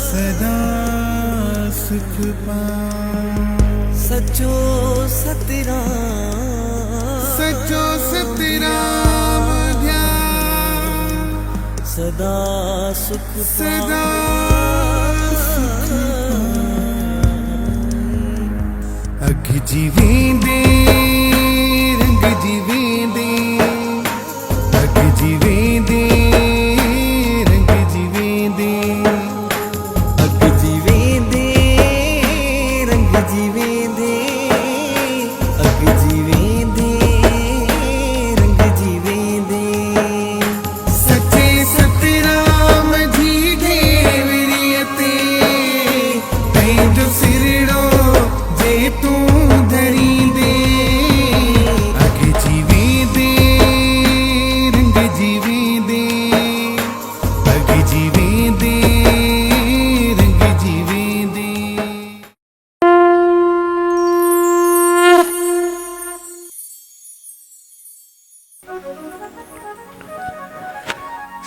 सदा सुख पाऊं। सचो सतराम, सचो सतराम ध्यान, सदा सुख सदा सुख अख जीवेंदे रंग जीवेंदे, अख जीवेंदे रंग जीवेंदे, अग जीवेंदे रंग जीवेंदे, अग जीवेंदे रंग जीवेंदे। सच्चे सतराम जी दे विरियते तैं जो सिरड़ो जे तू धरी दे। अग जीवेंदे रंग जीवेंदे, अग जीवेंदे रंग जीवेंदे।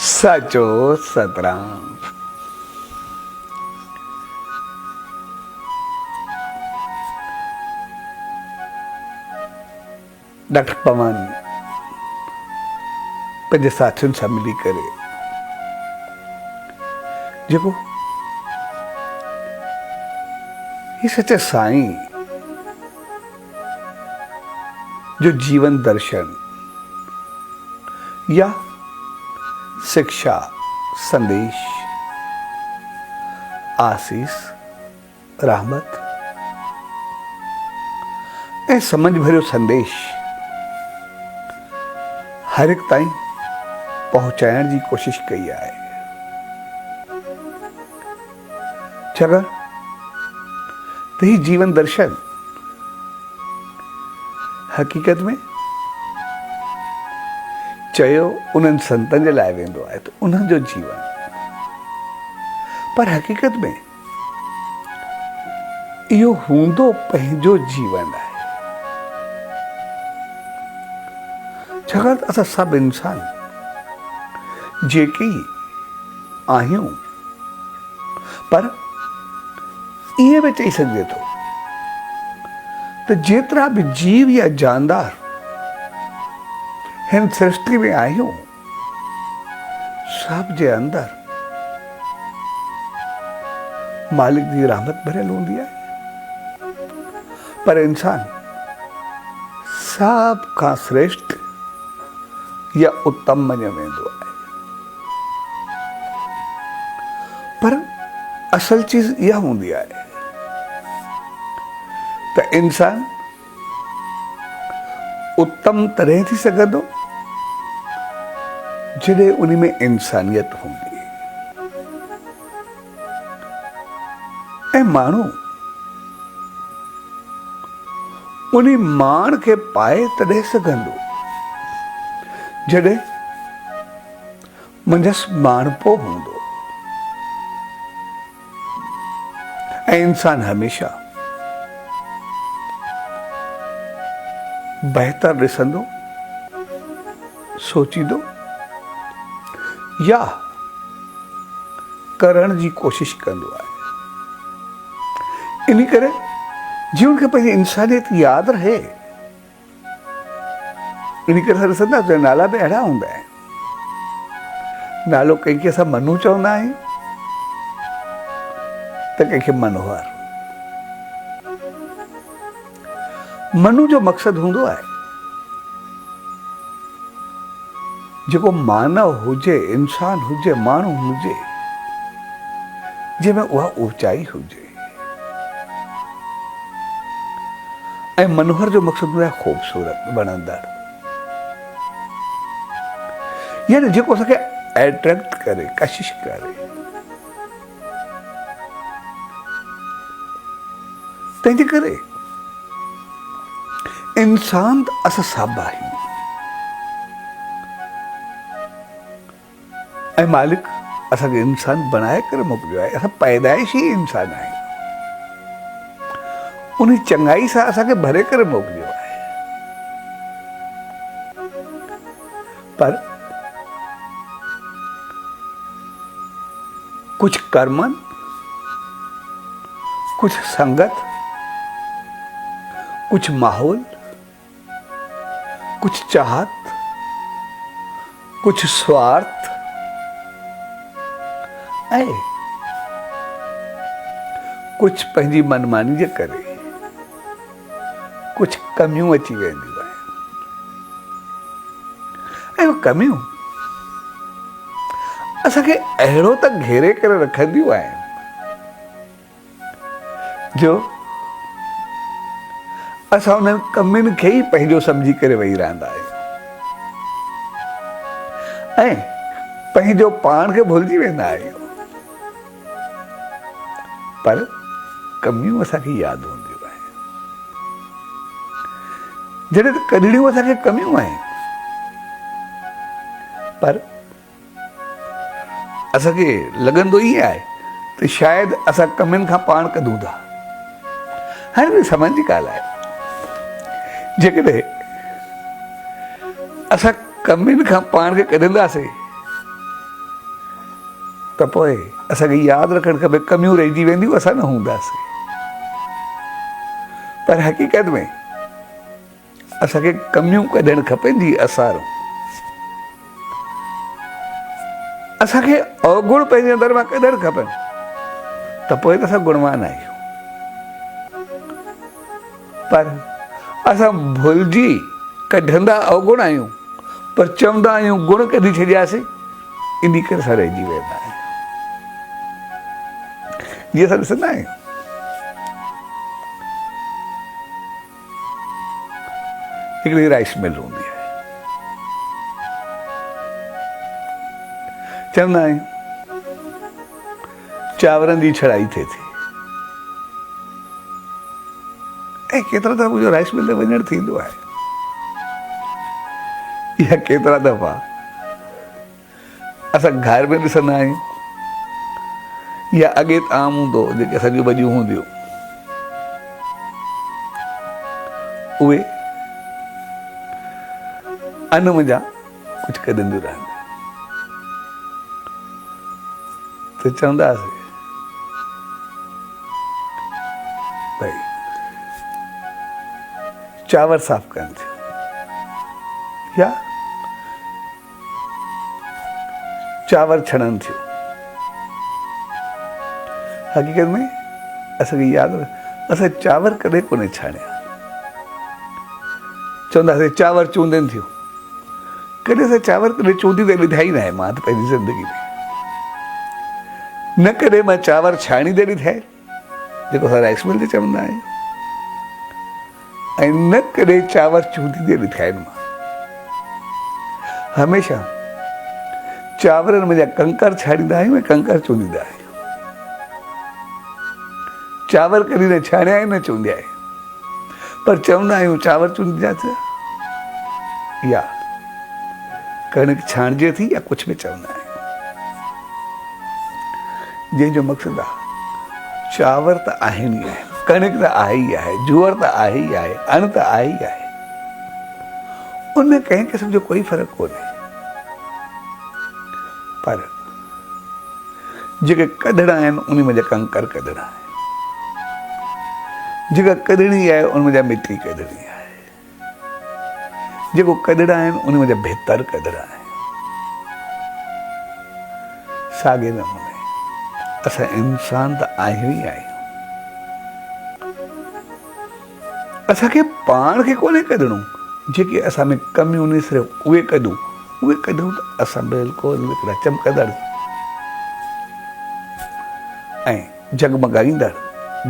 साचो सतराम। डॉक्टर पवन पंहिंजे साथियुनि सां मिली करे जेको ही सच्चे साईं जो जीवन दर्शन या शिक्षा संदेश आशीष रहमत ऐं समझ भरियो संदेश हर एक ताईं पहुंचाइण जी कोशिश कई आहे। छाकाणि त ही जीवन दर्शन हक़ीक़त में चयो उन्हनि संतनि जे लाइ वेंदो आहे त उन्हनि जो जीवन, पर हक़ीक़त में इहो हूंदो पंहिंजो जीवन आहे। छाकाणि त असां सभु इंसान जेके ई आहियूं, पर ईअं बि चई सघिजे थो त जेतिरा बि जीव या जानदार हिन सृष्टि में आहियूं, सब जे अंदर मालिक जी रहमत भरियल हूंदी आहे, पर इंसान सब खां श्रेष्ठ या उत्तम मञियो वेंदो आहे। पर असल चीज इहा हूंदी आहे त इंसान उत्तम तॾहिं थी सघंदो जॾहिं उन में इंसानियत हूंदी ऐं माण्हू उन मान खे पाए तॾहिं सघंदो जॾहिं मंझसि माणपो हूंदो। ऐं इंसान हमेशा बहितर ॾिसंदो, सोचींदो या करण जी कोशिश कंदो आहे। इन करे जीवन खे पंहिंजी इंसानियत यादि रहे, इन करे असां ॾिसंदा त नाला बि अहिड़ा हूंदा आहिनि। नालो कंहिंखे असां मनु चवंदा आहियूं त कंहिंखे मनोहर। मनु जो मक़सदु हूंदो आहे जेको मानव हुजे, इंसान हुजे, माण्हू हुजे, जंहिंमें उहा ऊचाई हुजे। ऐं मनोहर जो मक़सदु हूंदो आहे ख़ूबसूरत, वणंदड़, यानी जेको असांखे एट्रैक्ट करे, कशिश करे। तंहिंजे करे इंसान त असां सभु आहियूं ऐं मालिक असांखे इंसान बनाए करे मोकिलियो आहे। असां पैदाइश ई इंसान आहियूं, उन चङाई सां असांखे भरे करे मोकिलियो आहे। पर कुछ कर्मनि कुछ संगत, कुछ माहौल, कुछ चाहत, कुछ स्वार्थ ऐं कुछ पंहिंजी मनमानी जे करे कुछ कमियूं अची वेंदियूं आहिनि। ऐं उहे कमियूं असांखे अहिड़ो त घेरे करे रखंदियूं आहिनि जो असां उन्हनि कमियुनि खे ई पंहिंजो सम्झी करे वेही रहंदा आहियूं ऐं पंहिंजो पाण खे भुलिजी वेंदा आहियूं। पर कमियूं असांखे यादि हूंदियूं आहिनि। जॾहिं त कढणियूं असांखे कमियूं आहिनि, पर असांखे लॻंदो ई आहे त शायदि असां कमियुनि खां पाण कढूं था। हाणे समझ जी ॻाल्हि आहे, जेकॾहिं असां कमियुनि खां पाण खे कढंदासीं त पोइ असांखे यादि रखणु खपे कमियूं रहिजी वेंदियूं, असां न हूंदासीं। पर हक़ीक़त में असांखे कमियूं कढणु खपनि जी असारूं। असांखे अवगुण पंहिंजे अंदरि मां कढणु खपनि त पोइ त असां गुणवान आहियूं। पर असां भुलिजी कढंदा अवगुण आहियूं, पर चवंदा आहियूं गुण कढी छॾियासीं, इन करे असां रहिजी वेंदा आहियूं। जीअं असां ॾिसंदा आहियूं हिकिड़ी राइस मिल हूंदी आहे, चवंदा आहियूं चांवरनि जी छड़ाई थिए थी, ऐं केतिरा दफ़ा मुंहिंजो राइस मिल ते वञणु थींदो आहे। या केतिरा दफ़ा असां घर में ॾिसंदा आहियूं, या अॻे त आम हूंदो जेके असांजूं वॾियूं हूंदियूं उहे अन मुंहिंजा कुझु कढंदियूं रहंदियूं त चवंदासीं भई चांवर साफ़ कनि थियूं या चांवर छणनि थियूं। हक़ीक़त में असांखे यादि असां चांवर कॾहिं कोन्हे छाणिया। चवंदासीं चांवर चूंदनि थियूं, कॾहिं असां चांवर कॾहिं चूंदी त ॾिठा ई न आहे मां त पंहिंजी ज़िंदगी में। न कॾहिं मां चांवर छाणी त ॾिठा आहिनि जेको असां राइस मिल ते चवंदा आहियूं, ऐं न कॾहिं चांवर चूंदी ते ॾिठा आहिनि मां। हमेशह चांवरनि में जा कंकर छाणींदा आहियूं ऐं कंकर चूंदींदा आहियूं। चांवर कॾहिं न छाणिया आहिनि न चूंडिया आहिनि, पर चवंदा आहियूं चांवर चूंडिजासीं या कणिक छाणिजे थी या कुझु बि चवंदा आहियूं, जंहिंजो मक़सदु आहे चांवर त आहिनि ई आहिनि, कणिक त आहे ई आहे, जूअर त आहे ई आहे, अण त आहे ई आहे, उनमें कंहिं क़िस्म जो कोई फ़र्क़ु कोन्हे। पर जेके कढणा आहिनि उन में जा कंकर कढणा आहिनि, जेका कढणी आहे उनमें जा मिटी कढणी आहे, जेको कढणा आहिनि उनमें जा भितर कढणा आहिनि। साॻे नमूने असां इंसान त आहियूं ई आहियूं, असांखे पाण खे कोन्हे कढणो, जेके असां में कमियूं आहिनि सिर्फ़ु उहे कढूं त असां बिल्कुलु हिकिड़ा चमकंदड़ ऐं जगमगाईंदड़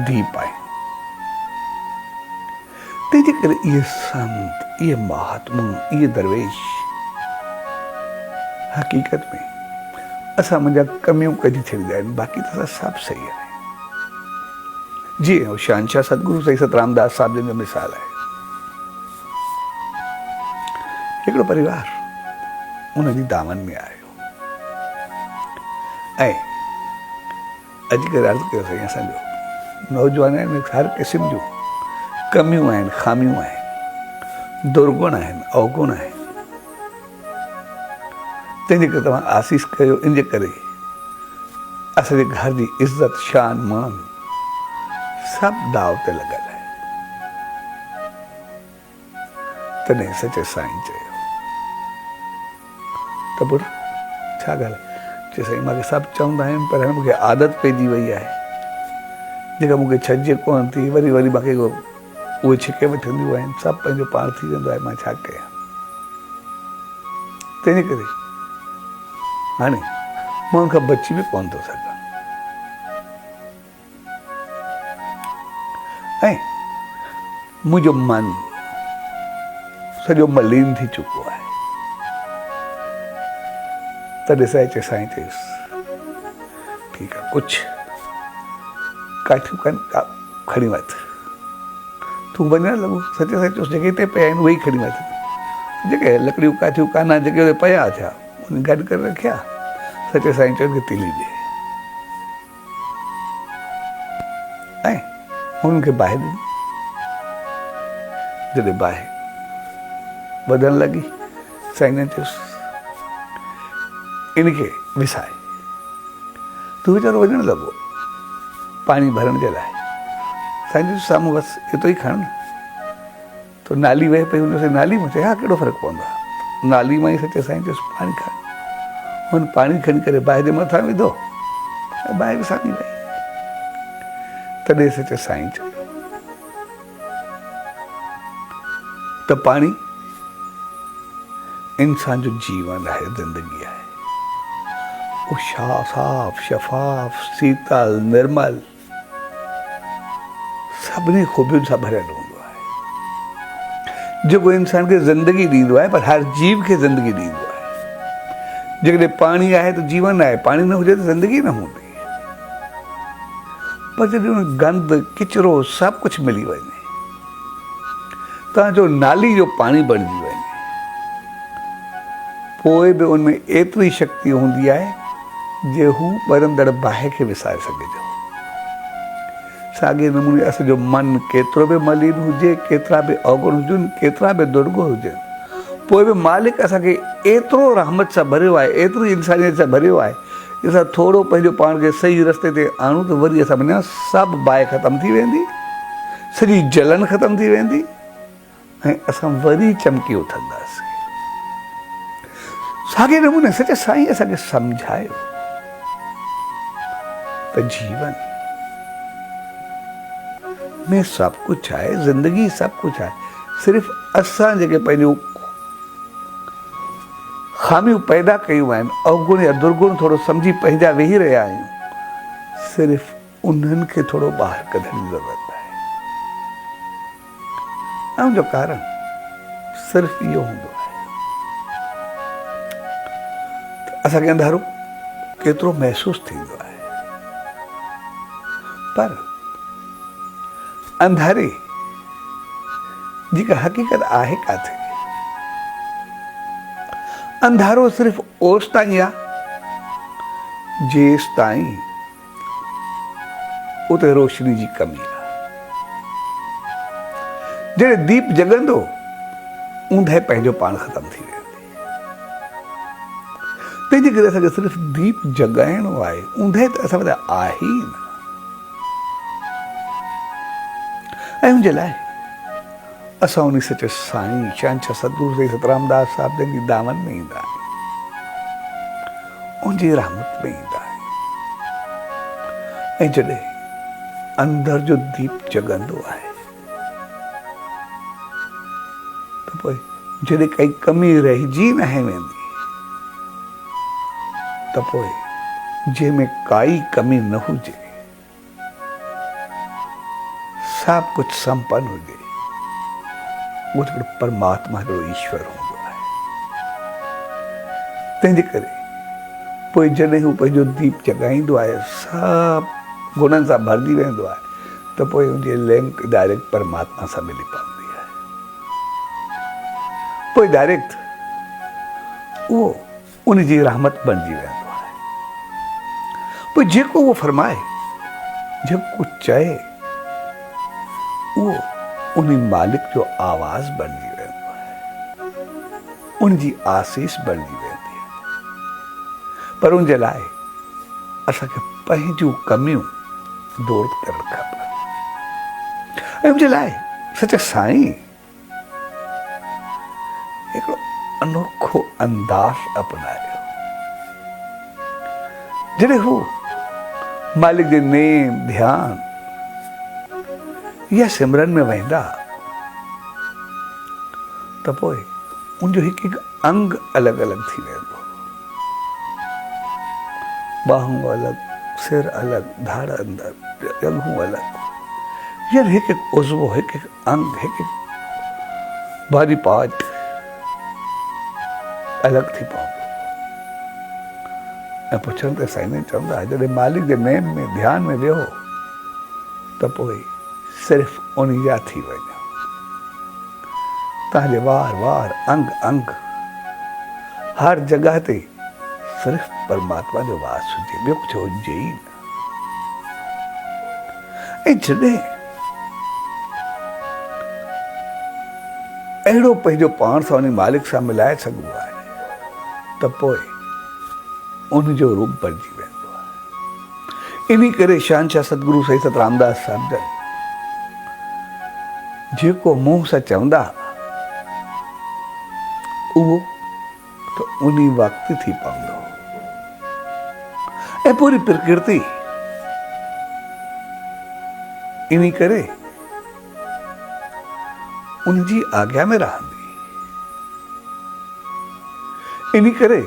दीप आहियूं। तंहिंजे करे इहे संत, इहे महात्मा, इहे दरवेश हक़ीक़त में असां मुंहिंजा कमियूं कढी छॾींदा आहिनि, बाक़ी त असां सभु सही आहे। जीअं शहंशाह सतगुरु साईं सतरामदास साहिब जन जो मिसाल आहे। हिकिड़ो परिवार उनजी दामन में आयो ऐं अॼुकल्ह अर्ज़ु कयो साईं असांजो नौजवान आहिनि हर क़िस्म जूं कमियूं आहिनि, ख़ामियूं आहिनि, दुर्गुण आहिनि, अवगुण आहिनि। तंहिंजे करे तव्हां आसीस कयो, इन जे करे असांजे घर जी इज़त, शान, मान सभु दाव ते लॻल आहे। तॾहिं सचे साईं चयो त पुट छा ॻाल्हि आहे? चए साईं मूंखे सभु चवंदा आहिनि पर हाणे मूंखे आदत पइजी वई आहे जेका मूंखे छॾिजे कोन थी, वरी वरी मूंखे उहे छिके वठंदियूं आहिनि, सभु पंहिंजो पाण थी वेंदो आहे, मां छा कयां? तंहिंजे करे हाणे मां उनखां बची बि कोन थो सघां। ऐं मुंहिंजो मन सॼो मलीन थी चुको आहे। तॾहिं साईं चयुसि ठीकु आहे, कुझु काठियूं कनि खणी वठ, तूं वञणु लॻो। सचे साईं चयुसि जेके हिते पिया आहिनि उहे ई खणी वठ। जेके लकड़ियूं काठियूं कान जेके उहे पिया थिया उन गॾु करे रखिया। सचे साईं चयो कि तीली ॾे ऐं हुननि खे बाहि ॾिनी। जॾहिं बाहि वधण लॻी साईं ने चयुसि इनखे विसाए। तूं वीचारो वञणु लॻो पाणी भरण जे लाइ। साईं चयुसि साम्हूं बसि एतिरो ई खण। तो नाली वहे पई, हुन नाली में चयो हा कहिड़ो फ़र्क़ु पवंदो आहे, नाली मां ई सचे साईं चयुसि पाणी खण। हुन पाणी खणी करे बाहि जे मथां विधो ऐं बाहि विसामी वई। तॾहिं सचे साईं चयो त पाणी इंसान जो जीवन आहे, ज़िंदगी आहे। वो साफ़ शफ़ाफ शीतल निर्मल सभिनी ख़ूबियुनि सां भरियलु हूंदो आहे, जेको इंसान खे ज़िंदगी ॾींदो आहे, पर हर जीव खे ज़िंदगी ॾींदो आहे। जेकॾहिं पाणी आहे त जीवन आहे, पाणी न हुजे त ज़िंदगी न हूंदी। पर जॾहिं हुन गंद किचिरो सभु कुझु मिली वञे, तव्हांजो नाली जो पाणी बणिजी वञे, पोइ बि उनमें एतिरी शक्ति हूंदी आहे जे हू ॿरंदड़ बाहि खे विसारे सघे थो। साॻे नमूने असांजो मन केतिरो बि मलिन हुजे, केतिरा बि अवगुण हुजनि, केतिरा बि दुर्गुण हुजनि, पोइ बि मालिक असांखे एतिरो रहमत सां भरियो आहे, एतिरी इंसानियत सां भरियो आहे, असां थोरो पंहिंजो पाण खे सही रस्ते ते आणूं त वरी असां वञा सभु बाहि ख़तमु थी वेंदी, सॼी जलन ख़तमु थी वेंदी ऐं असां वरी चमकी उथंदासीं। साॻे नमूने सचे साईं असांखे सम्झायो त जीवन में सभु कुझु आहे, ज़िंदगी सभु कुझु आहे, सिर्फ़ु असां जेके पंहिंजूं ख़ामियूं पैदा कयूं आहिनि, अवगुण या दुर्गुण थोरो सम्झी पंहिंजा वेही रहिया आहियूं, सिर्फ़ु उन्हनि खे थोरो ॿाहिरि कढण जी ज़रूरत आहे। ऐं उनजो कारण सिर्फ़ु इहो हूंदो आहे त असांखे अंधारो केतिरो महसूसु थींदो आहे, पर अंधारे जी का हक़ीक़त आहे किथे? अंधारो सिर्फ़ु ओसि ताईं आहे जेसि ताईं उते रोशनी जी कमी आहे। जॾहिं दीप जगंदो ऊंदहि पंहिंजो पाण ख़तमु थी वेंदी। तंहिंजे करे असांखे सिर्फ़ु दीप जगाइणो आहे, ऊंदहि त असां वटि आहे ई न। ऐं उनजे लाइ असां उन सचे साईं शहंशाह सतगुरु साईं सतरामदास साहिब जन जी दामन में ईंदा आहियूं, उनजी रहमत में ईंदा आहियूं। ऐं जॾहिं अंदर जो दीप जगंदो आहे त पोइ जॾहिं काई कमी रहिजी न वेंदी त पोइ जंहिंमें काई कमी न हुजे, सभु कुझु संपन्न हुजे, उहो हिकिड़ो परमात्मा जो ईश्वर हूंदो आहे। तंहिंजे करे पोइ जॾहिं हू पंहिंजो दीप जगाईंदो आहे, सभु गुणनि सां भरिजी वेंदो आहे, त पोइ हुनजी लिंक डायरेक्ट परमात्मा सां मिली पवंदी आहे। पोइ डायरेक्ट उहो उनजी रहमत बणिजी वेंदो आहे। पोइ जेको उहो फरमाए, जेको चए, उहो उन मालिक जो आवाज़ बणिजी वेंदो आहे, उनजी आसीस बणिजी वेंदी आहे। पर उनजे लाइ असांखे पंहिंजूं कमियूं दूर करणु खपनि। ऐं मुंहिंजे लाइ सच साईं हिकिड़ो अनोखो अंदाज़ अपनायो। जॾहिं हू मालिक जे नेम ध्यान या सिमरन में वेंदा त पोइ उनजो हिकु हिकु अंग अलॻि अलॻि थी वेंदो। बाहूं अलॻि, सिर अलॻि, धाड़ अंदरि, जंघूं अलॻि, यानी हिकु हिकु उज़वो, हिकु हिकु अंग, हिकु हिकु बॉडी पार्ट अलॻि थी पवंदो। ऐं पुछण ते साईं चवंदा जॾहिं मालिक जे नेम में ध्यान में वियो त पोइ सिर्फ़ु उन जा थी वञो। तव्हांजे वार वार अंग अंग हर जॻह ते सिर्फ़ु परमात्मा जो वास हुजे, ॿियो कुझु हुजे ई न। ऐं जॾहिं अहिड़ो पंहिंजो पाण सां उन मालिक सां मिलाए सघिबो आहे त पोइ उनजो रूप बणिजी वेंदो आहे। इन करे शहंशाह सतगुरु सही सत रामदास साहिब जन जेको मुंहं सां चवंदा उहो त उन वक़्त थी पवंदो। ऐं पूरी प्रकृति इन करे उनजी आज्ञा में रहंदी। इन करे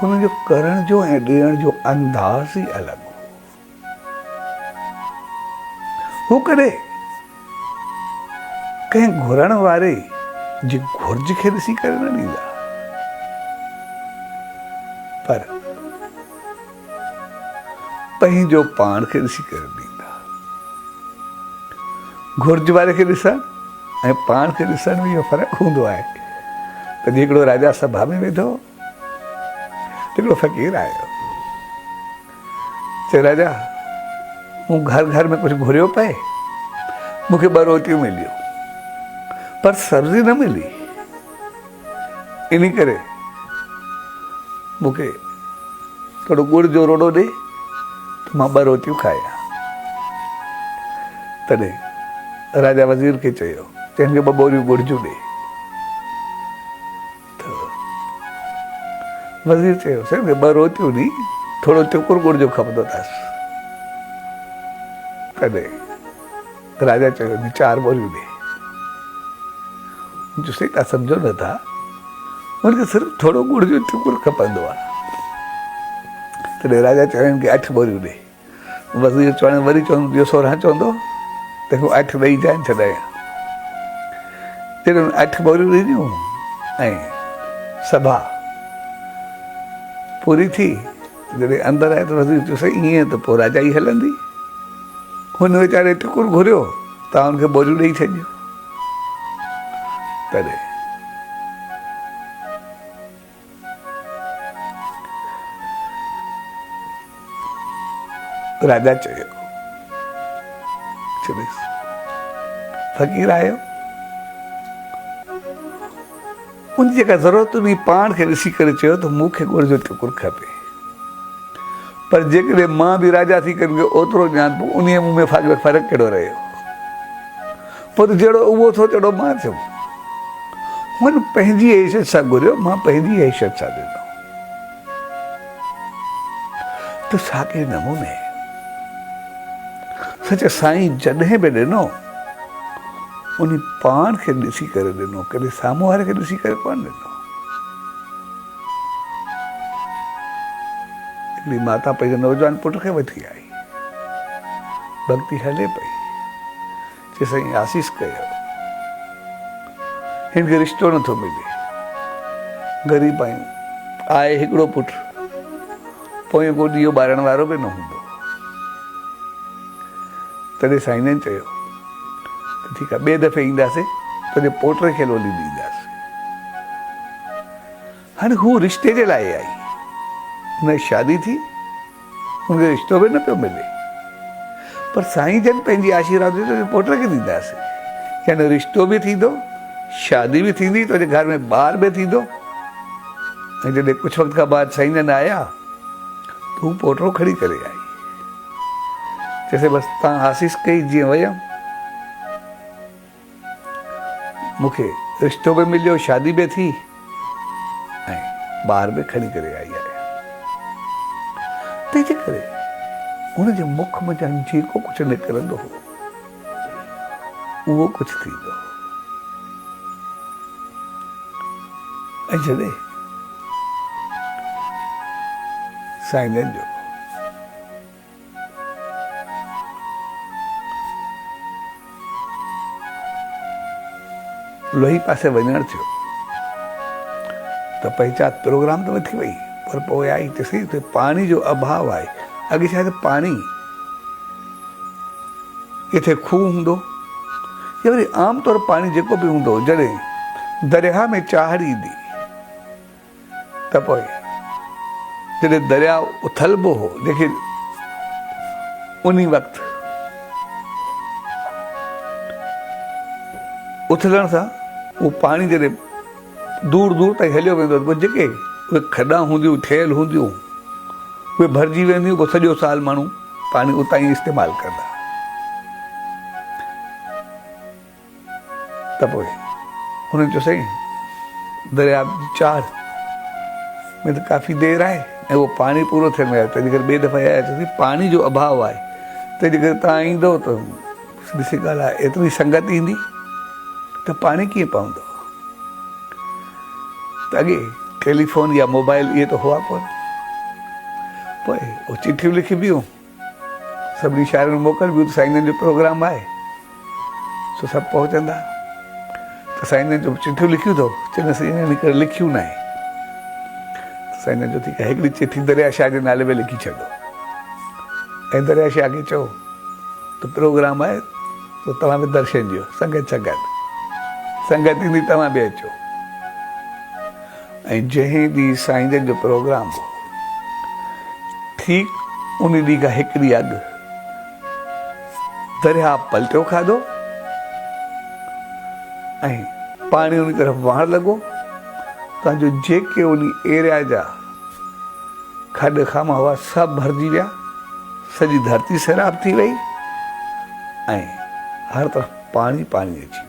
हुनजो करण जो ऐं ॾियण जो अंदाज़ ई अलॻि हो। हू कॾहिं कंहिं घुरण वारे जी घुर्ज खे ॾिसी करे न ॾींदा, पर पंहिंजो पाण खे ॾिसी करे ॾींदा। घुर्ज वारे खे ॾिसण ऐं पाण खे ॾिसण में इहो फ़र्क़ु हूंदो आहे। त हिकिड़ो राजा सभा में वेठो, हिकिड़ो फ़क़ीर आयो, चए राजा मूं घर घर में कुझु घुरियो पए, मूंखे 2 रोटियूं मिलियूं पर सब्ज़ी न मिली, इन करे मूंखे थोड़ो गुड़ जो रोड़ो ॾे त मां 2 रोटियूं खायां। तॾहिं राजा वज़ीर खे चयो हिनखे 2 बोरियूं गुड़ जूं ॾे। त वज़ीर चयो साईं 2 रोटियूं नी, थोड़ो टुकुर गुड़ जो खपंदो अथसि। तॾहिं राजा चयो 4 बोरियूं ॾे। जो सही तव्हां सम्झो नथा, हुनखे सिर्फ़ु थोरो गुड़ जो टुकुर खपंदो आहे। तॾहिं राजा चयो हिनखे 8 बोरियूं ॾे। वज़ीर चवण वरी चवंदो ॿियो 16 चवंदो तंहिंखां 8 ॾेई जाइनि छॾाया। जॾहिं 8 बोरियूं ॾिनियूं ऐं सभा पूरी थी, जॾहिं अंदरि आयो त वज़ीर चयो साईं ईअं त पोइ राजा ई हलंदी, हुन वीचारे टुकुर घुरियो तव्हां हुनखे बोरियूं ॾेई छॾियो। तॾहिं राजा चयो फ़क़ीर आयो, उन जेका ज़रूरत हुई पाण खे ॾिसी करे चयो त मूंखे गुड़ जो टुकुर खपे, पर जेकॾहिं मां बि राजा थी करे ओतिरो ॼाण पोइ उन मूं में फ़र्क़ु कहिड़ो रहियो। पोइ त जहिड़ो उहो थो जहिड़ो मां थियो। हुन पंहिंजी हैसियत सां घुरियो, मां पंहिंजी हैसियत सां ॾिनो। त साॻे नमूने सच साईं जॾहिं बि ॾिनो उन पाण खे ॾिसी करे ॾिनो, कॾहिं साम्हूं वारे खे ॾिसी करे कोन ॾिनो। हिकिड़ी माता पंहिंजे नौजवान पुट खे वठी आई, भक्ति हले पई, चए साईं आसीस कयो, हिनखे रिश्तो नथो मिले, ग़रीब आहियूं, आहे हिकिड़ो पुटु, पोइ को ॾीओ ॿारण वारो बि न हूंदो। तॾहिं साईं ने चयो त ठीकु आहे, ॿिए दफ़े ईंदासीं तुंहिंजे पोटे खे लोली ॾींदासीं। हाणे हू रिश्ते जे लाइ आई, हुन शादी थी, हुनखे रिश्तो बि न पियो मिले, पर साईं जन पंहिंजी आशीर्वाद तुंहिंजे पोटे खे ॾींदासीं। यानी रिश्तो बि थींदो, शादी बि थींदी, तुंहिंजे घर में ॿार बि थींदो। ऐं जॾहिं कुझु वक़्त खां बाद साईं जन आया त हू पोटो खणी करे आई, चइसे बसि तव्हां आसीस कई जीअं वयमि मूंखे रिश्तो बि मिलियो, शादी बि थी ऐं ॿार बि खणी करे आई आहे। तंहिंजे करे हुनजे मुख मां जेको कुझु निकिरंदो हो उहो कुझु थींदो। ऐं जॾहिं साईं जन जो लोही पासे वञणु थियो त पहचान प्रोग्राम त थी वई, पर पोइ आई त सही त पाणी जो अभाव आहे। अॻे छा पाणी किथे खूह हूंदो या वरी आमतौर पाणी जेको बि हूंदो, जॾहिं दरिया में चाहड़ ईंदी त पोइ जॾहिं दरिया उथलबो हो, लेकिन उन वक़्तु उथलण सां उहो पाणी जॾहिं दूर दूर ताईं हलियो वेंदो, पोइ जेके उहे खॾा हूंदियूं ठहियल हूंदियूं उहे भरिजी वेंदियूं, पोइ सॼो साल माण्हू पाणी उतां ई इस्तेमालु कंदा। त पोइ हुननि चयो साईं दरिया जी चाढ़ में त काफ़ी देरि आहे ऐं उहो पाणी पूरो थियण में आहे, तंहिंजे करे ॿिए दफ़ा आया चयोसीं पाणी जो अभाव आहे, तंहिंजे करे तव्हां ईंदो त ॾिसी ॻाल्हि आहे एतिरी संगत ईंदी त पाणी कीअं पवंदो। त अॻे टेलीफोन या मोबाइल इहे त हुआ कोन, पोइ उहो चिठियूं लिखिबियूं, सभिनी शहरनि में मोकिलबियूं त साईं जन जो प्रोग्राम आहे, सो सभु पहुचंदा। त साईं जन जो चिठियूं लिखियूं अथव, चवंदा साईं करे लिखियूं न आहे। साईं जन जो ठीकु आहे, हिकिड़ी चिठी दरिया शाह जे नाले में लिखी छॾो ऐं दरिया शाह खे चओ त प्रोग्राम आहे त तव्हां बि दर्शन ॾियो, संगत सां गॾु संगत ईंदी तव्हां बि अचो। ऐं जंहिं ॾींहुं साईं जन जो प्रोग्राम हो, ठीकु उन ॾींहुं खां हिकु ॾींहुं अॻु दरिया पलटियो खाधो ऐं पाणी उन तरफ़ वहणु लॻो। तव्हांजो जेके उन एरिया जा खॾ खामा हुआ सभु भरिजी विया, सॼी धरती सैराब थी वई ऐं हर तरफ़ पाणी पाणी अची वियो।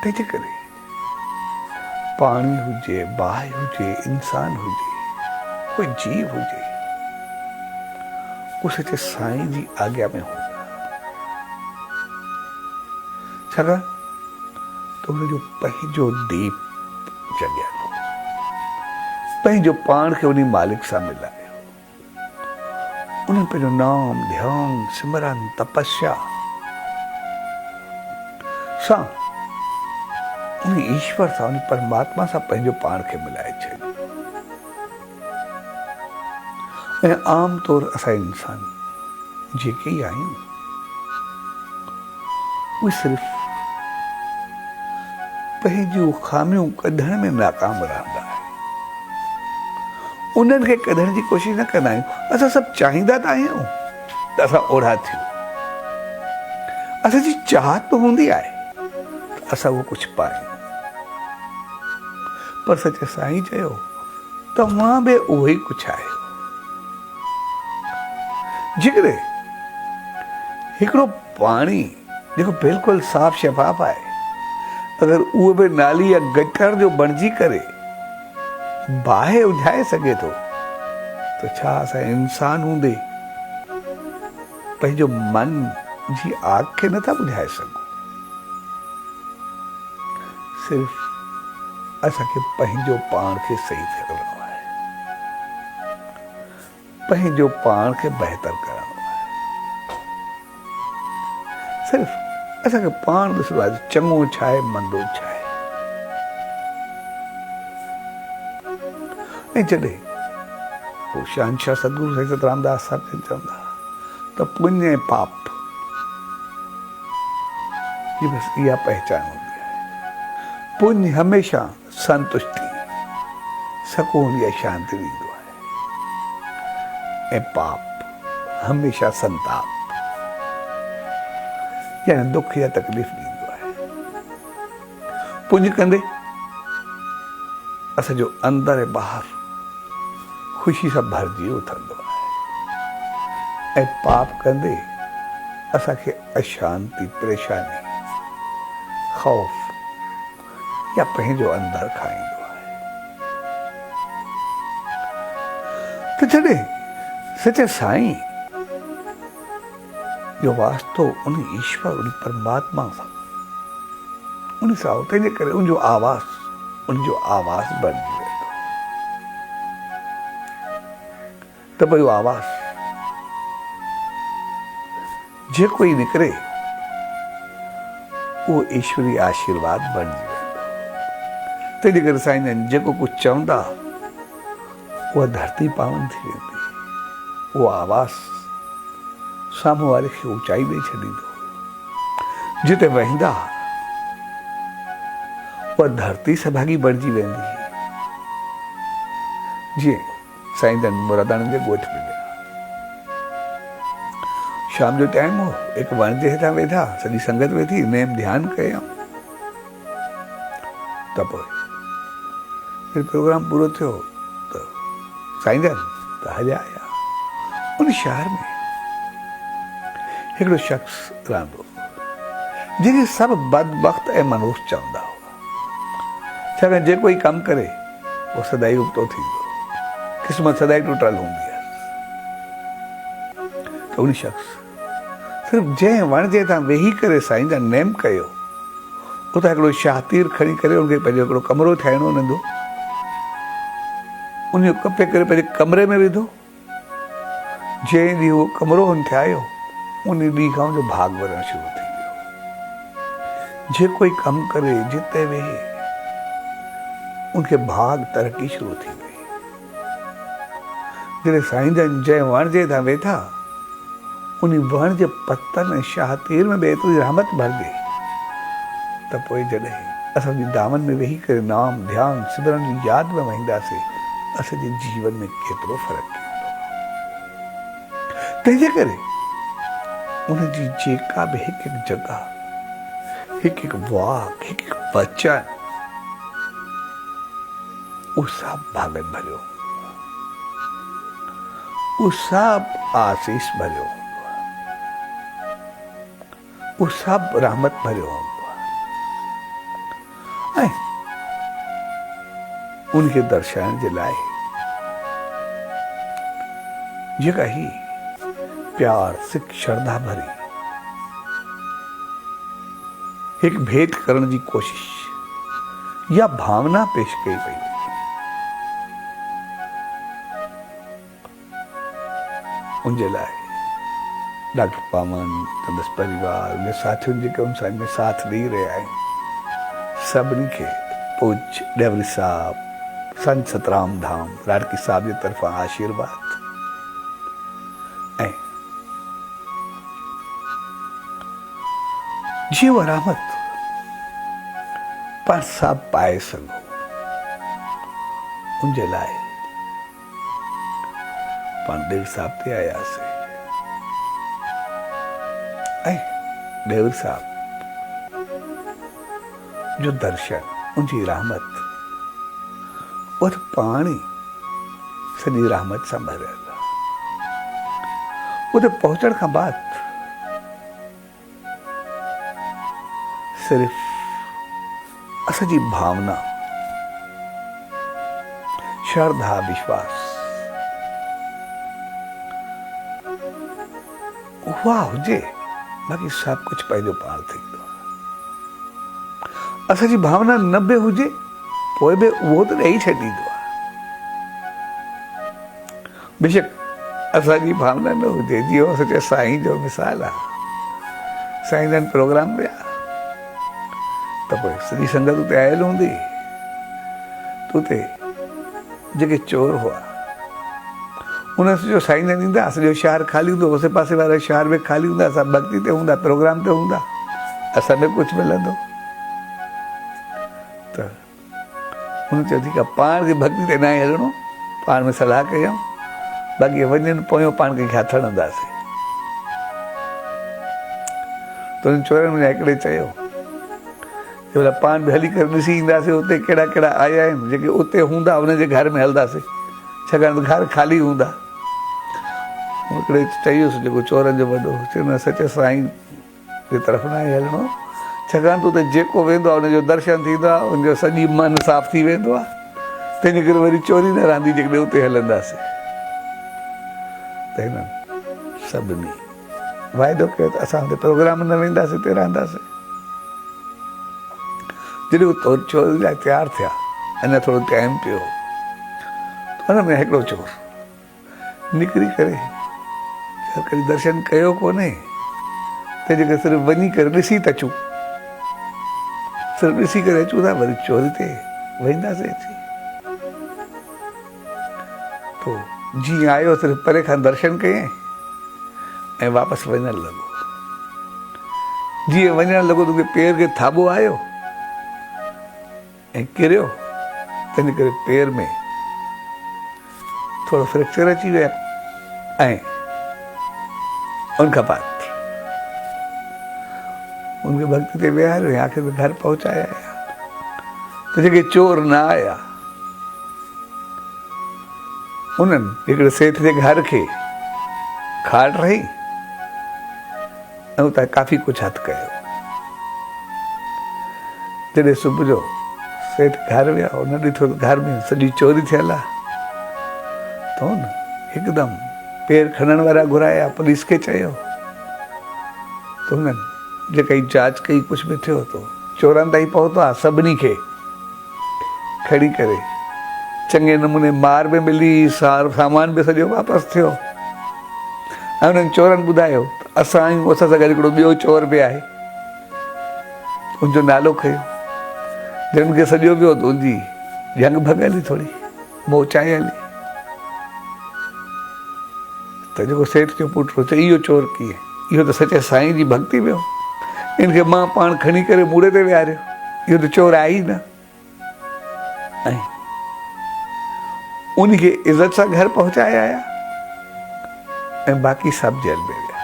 तंहिंजे करे पाणी हुजे, बाहि हुजे, इंसान हुजे, कोई जीव हुजे, उहो सचे साईं जी आज्ञा में हूंदा। छाकाणि त हुनजो पंहिंजो दीप जॻियलु, पंहिंजो पाण खे उन मालिक सां मिलायो, उन्हनि पंहिंजो नाम ध्यान सिमरन तपस्या सां उन ईश्वर सां, उन परमात्मा सां पंहिंजो पाण खे मिलाए छॾियो। ऐं आमतौर असां इंसान जेके ई आहियूं उहे सिर्फ़ु पंहिंजूं खामियूं कढण में नाकाम रहंदा आहिनि, उन्हनि खे कढण जी कोशिशि न कंदा आहियूं। असां सभु चाहींदा त आहियूं त असां ओढ़ा थियूं, असांजी चाहत बि हूंदी आहे त असां उहो कुझु पायूं, पर सच साईं चयो तव्हां बि उहो ई कुझु आहियो। जेकॾहिं हिकिड़ो पाणी जेको बिल्कुलु साफ़ शफ़ाफ़ आहे, अगरि उहो बि नाली या गटर जो बणिजी करे बाहि उझाए सघे थो, त छा असां इंसान हूंदे पंहिंजो मन जी आग खे नथा ॿुधाए सघूं। सिर्फ़ु असांखे पंहिंजो पाण खे सही करणो आहे, पंहिंजो पाण खे बहितर करणो आहे। सिर्फ़ु असांखे पाण ॾिसणो आहे चङो छा आहे मंदो छा आहे। ऐं जॾहिं पोइ शहंशाह सतगुरु साईं सत रामदास साहिब चवंदा त पुण्य ऐं पाप जी बसि इहा पहचान हूंदी आहे। पुण्य हमेशा संतुष्टि सकून या शांति ॾींदो आहे ऐं पाप हमेशा संताप यानी दुख या तकलीफ़ ॾींदो आहे। पुण्य कंदे असांजो अंदरि ऐं ॿाहिरि ख़ुशी सां भरिजी उथंदो आहे ऐं पाप कंदे असांखे अशांति परेशानी ख़ौफ़ या पंहिंजो अंदरि खाईंदो आहे। त जॾहिं सचे साईं जो वास्तो उन ईश्वर उन परमात्मा सां उन सां तंहिंजे करे उनजो आवाज़ बणिजी वेंदो त पोइ इहो आवाज़ जेको ई निकिरे उहो ईश्वरी आशीर्वाद बणिजी वेंदो। तंहिंजे करे साईं जन जेको कुझु चवंदा उहा धरती पावन थी वेंदी। उहो आवाज़ साम्हूं वारे खे ऊचाई ॾेई छॾींदो। जिते वेंदा उहा धरती सभागी बणिजी वेंदी। जीअं साईं जन मुरादाणनि जे ॻोठ में विया, शाम जो टाइम हो, हिकु वण जे हेठां वेठा, सॼी संगत वेठी, नेम ध्यानु कयऊं। त पोइ प्रोग्राम पूरो थियो त साईं जन त हलिया आया। उन शहर में हिकिड़ो शख़्स रहंदो जंहिंखे सभु बदबख़्त ऐं मनहूस चवंदा हुआ, छाकाणि जेको ई कमु करे उहो सदाई उबतो थींदो, क़िस्मत सदाई टुटल हूंदी आहे। त उन शख़्स सिर्फ़ु जंहिं वण जे हितां वेही करे साईं जन नेम कयो, उतां हिकिड़ो शातीर खणी करे उनखे पंहिंजो हिकिड़ो कमिरो ठाहिणो नंढो, उनजो कपे करे पंहिंजे कमरे में विधो। जंहिं ॾींहुं उहो कमिरो हुन ठाहियो, उन ॾींहुं खां उनजो भाग वधणु शुरू थी वियो। जेको ई कमु करे, जिते वेहे, उनखे भाग तरक़ी शुरू थी वई। जॾहिं साईं जन जंहिं वण जे हेठां वेठा, उन वण जे पतनि ऐं शाहतीर में बि एतिरी रहमत भरिजे त पोइ जॾहिं असां जी दामन में वेही करे नाम ध्यानु सिमरन जी यादि में वेहींदासीं, असांजे जीवन में केतिरो फ़र्क़ु ईंदो। तंहिंजे करे उनजी जेका बि हिकु हिकु जॻह, हिकु हिकु वाक, हिकु हिकु वचन, उहो सभु भाॻनि भरियो, उहो सभु आसीस भरियो, उहो सभु रहमत भरियो हूंदो आहे। ऐं उनखे दर्शाइण जे लाइ जेका ही प्यार, सिक, श्रद्धा भरी हिकु भेंट करण जी कोशिश या भावना पेश कई पई। उनजे लाइ डॉक्टर पामन, संदसि परिवार, उनजे साथियुनि जेके उन सां में साथ ॾेई रहिया आहिनि, सभिनी खे पूज्य डेवरी साहब, संत सतराम धाम राडकी साहब जे तरफ़ां आशीर्वाद ऐं जीअं उहा रहमत पाण सभु पाए सघूं, उनजे लाइ पाण डेवर साहब ते आयासीं। ऐं डेवर साहब जो दर्शन, उनजी रहमत, उहा त पाण ई सॼी रहमत सां भरियल आहे। उते पहुचण खां बाद सिर्फ़ असांजी भावना, श्रद्धा, विश्वास उहा हुजे, बाक़ी सभु कुझु पंहिंजो पाण थींदो आहे। असांजी भावना न बि हुजे, पोइ बि उहो त ॾेई छॾींदो आहे। बेशक असांजी भावना न हुजे, जीअं सचे साईं जो मिसाल आहे। साईं जन प्रोग्राम विया त पोइ सॼी संगत उते आयल हूंदी, त उते जेके चोर हुआ उन जो साईं जन ईंदा, सॼो शहर ख़ाली हूंदो, आसे पासे वारा शहर में ख़ाली हूंदा, असां भक्ति ते हूंदा, प्रोग्राम ते हूंदा, असां में कुझु मिलंदो। त हुन चयो ठीकु आहे, पाण खे भक्ति ते न आहे हलणो, पाण में सलाह कयूं, बाक़ी वञनि पोयों पाण खे हथ हणंदासीं। त हुन चोरनि में हिकिड़े चयो, जंहिंमहिल पाण बि हली करे ॾिसी ईंदासीं उते कहिड़ा कहिड़ा आया आहिनि, जेके उते हूंदा उनजे घर में हलंदासीं, छाकाणि त घर ख़ाली हूंदा। हिकिड़े चयोसि जेको चोरनि जो वॾो, चयो न सचे साईं जे तरफ़ न आहे हलणो, छाकाणि त उते जेको वेंदो आहे उनजो दर्शन थींदो आहे, उनजो सॼी मन साफ़ थी वेंदो आहे। तंहिंजे करे वरी चोरी न रहंदी जेकॾहिं उते हलंदासीं। त हिननि सभिनी वाइदो कयो त असां हुते प्रोग्राम न वेंदासीं, हिते रहंदासीं। जॾहिं उहो चोरी लाइ तयारु थिया, अञा थोरो टाइम पियो, त हुन में हिकिड़ो चोर निकिरी करे कॾहिं दर्शन कयो कोन्हे, तंहिंजे करे सिर्फ़ु वञी करे ॾिसी त अचूं, सिर्फ़ु ॾिसी करे अचूं था, वरी चोरी ते वेंदासीं अची। पोइ जीअं आयो सिर्फ़ु परे खां दर्शन कयईं ऐं वापसि वञणु लॻो। जीअं वञणु लॻो त उनखे पेर खे थाॿो आयो ऐं किरियो, तंहिंजे करे पेर में थोरो फ्रैक्चर अची विया ऐं उनखां बाद उनखे भक्ति ते विहारियो ऐं आख़िर में घर पहुचाया। त जेके चोर न आया, उन्हनि हिकिड़े सेठ जे घर खे खाट रही ऐं उतां काफ़ी कुझु हथु कयो। जॾहिं सुबुह जो सेठ घर विया, हुन ॾिठो त घर में सॼी चोरी थियल आहे, त हुन हिकदमि पेर खणण वारा घुराया, पुलिस खे चयो। त हुननि जेका ई जांच कई, कुझु बि थियो त चोरनि ताईं पहुतो आहे, सभिनी खे खणी करे चङे नमूने मार बि मिली, सामान बि सॼो वापसि थियो। ऐं हुननि चोरनि ॿुधायो त असां आहियूं, असां सां गॾु हिकिड़ो ॿियो चोर बि आहे, उनजो नालो खयो। जॾहिं उनखे सॼो वियो त उनजी जंग भॻली, थोरी मोचाए हली। त जेको सेठ जो पुटु चयो, इहो चोर कीअं, इहो त सचे साईं जी भक्ति वियो, इनखे मां पाण खणी करे मूड़े ते विहारियो, इहो त चोर आहे ई न। ऐं उनखे इज़त सां घर पहुचाए आया ऐं बाक़ी सभु जेल में विया।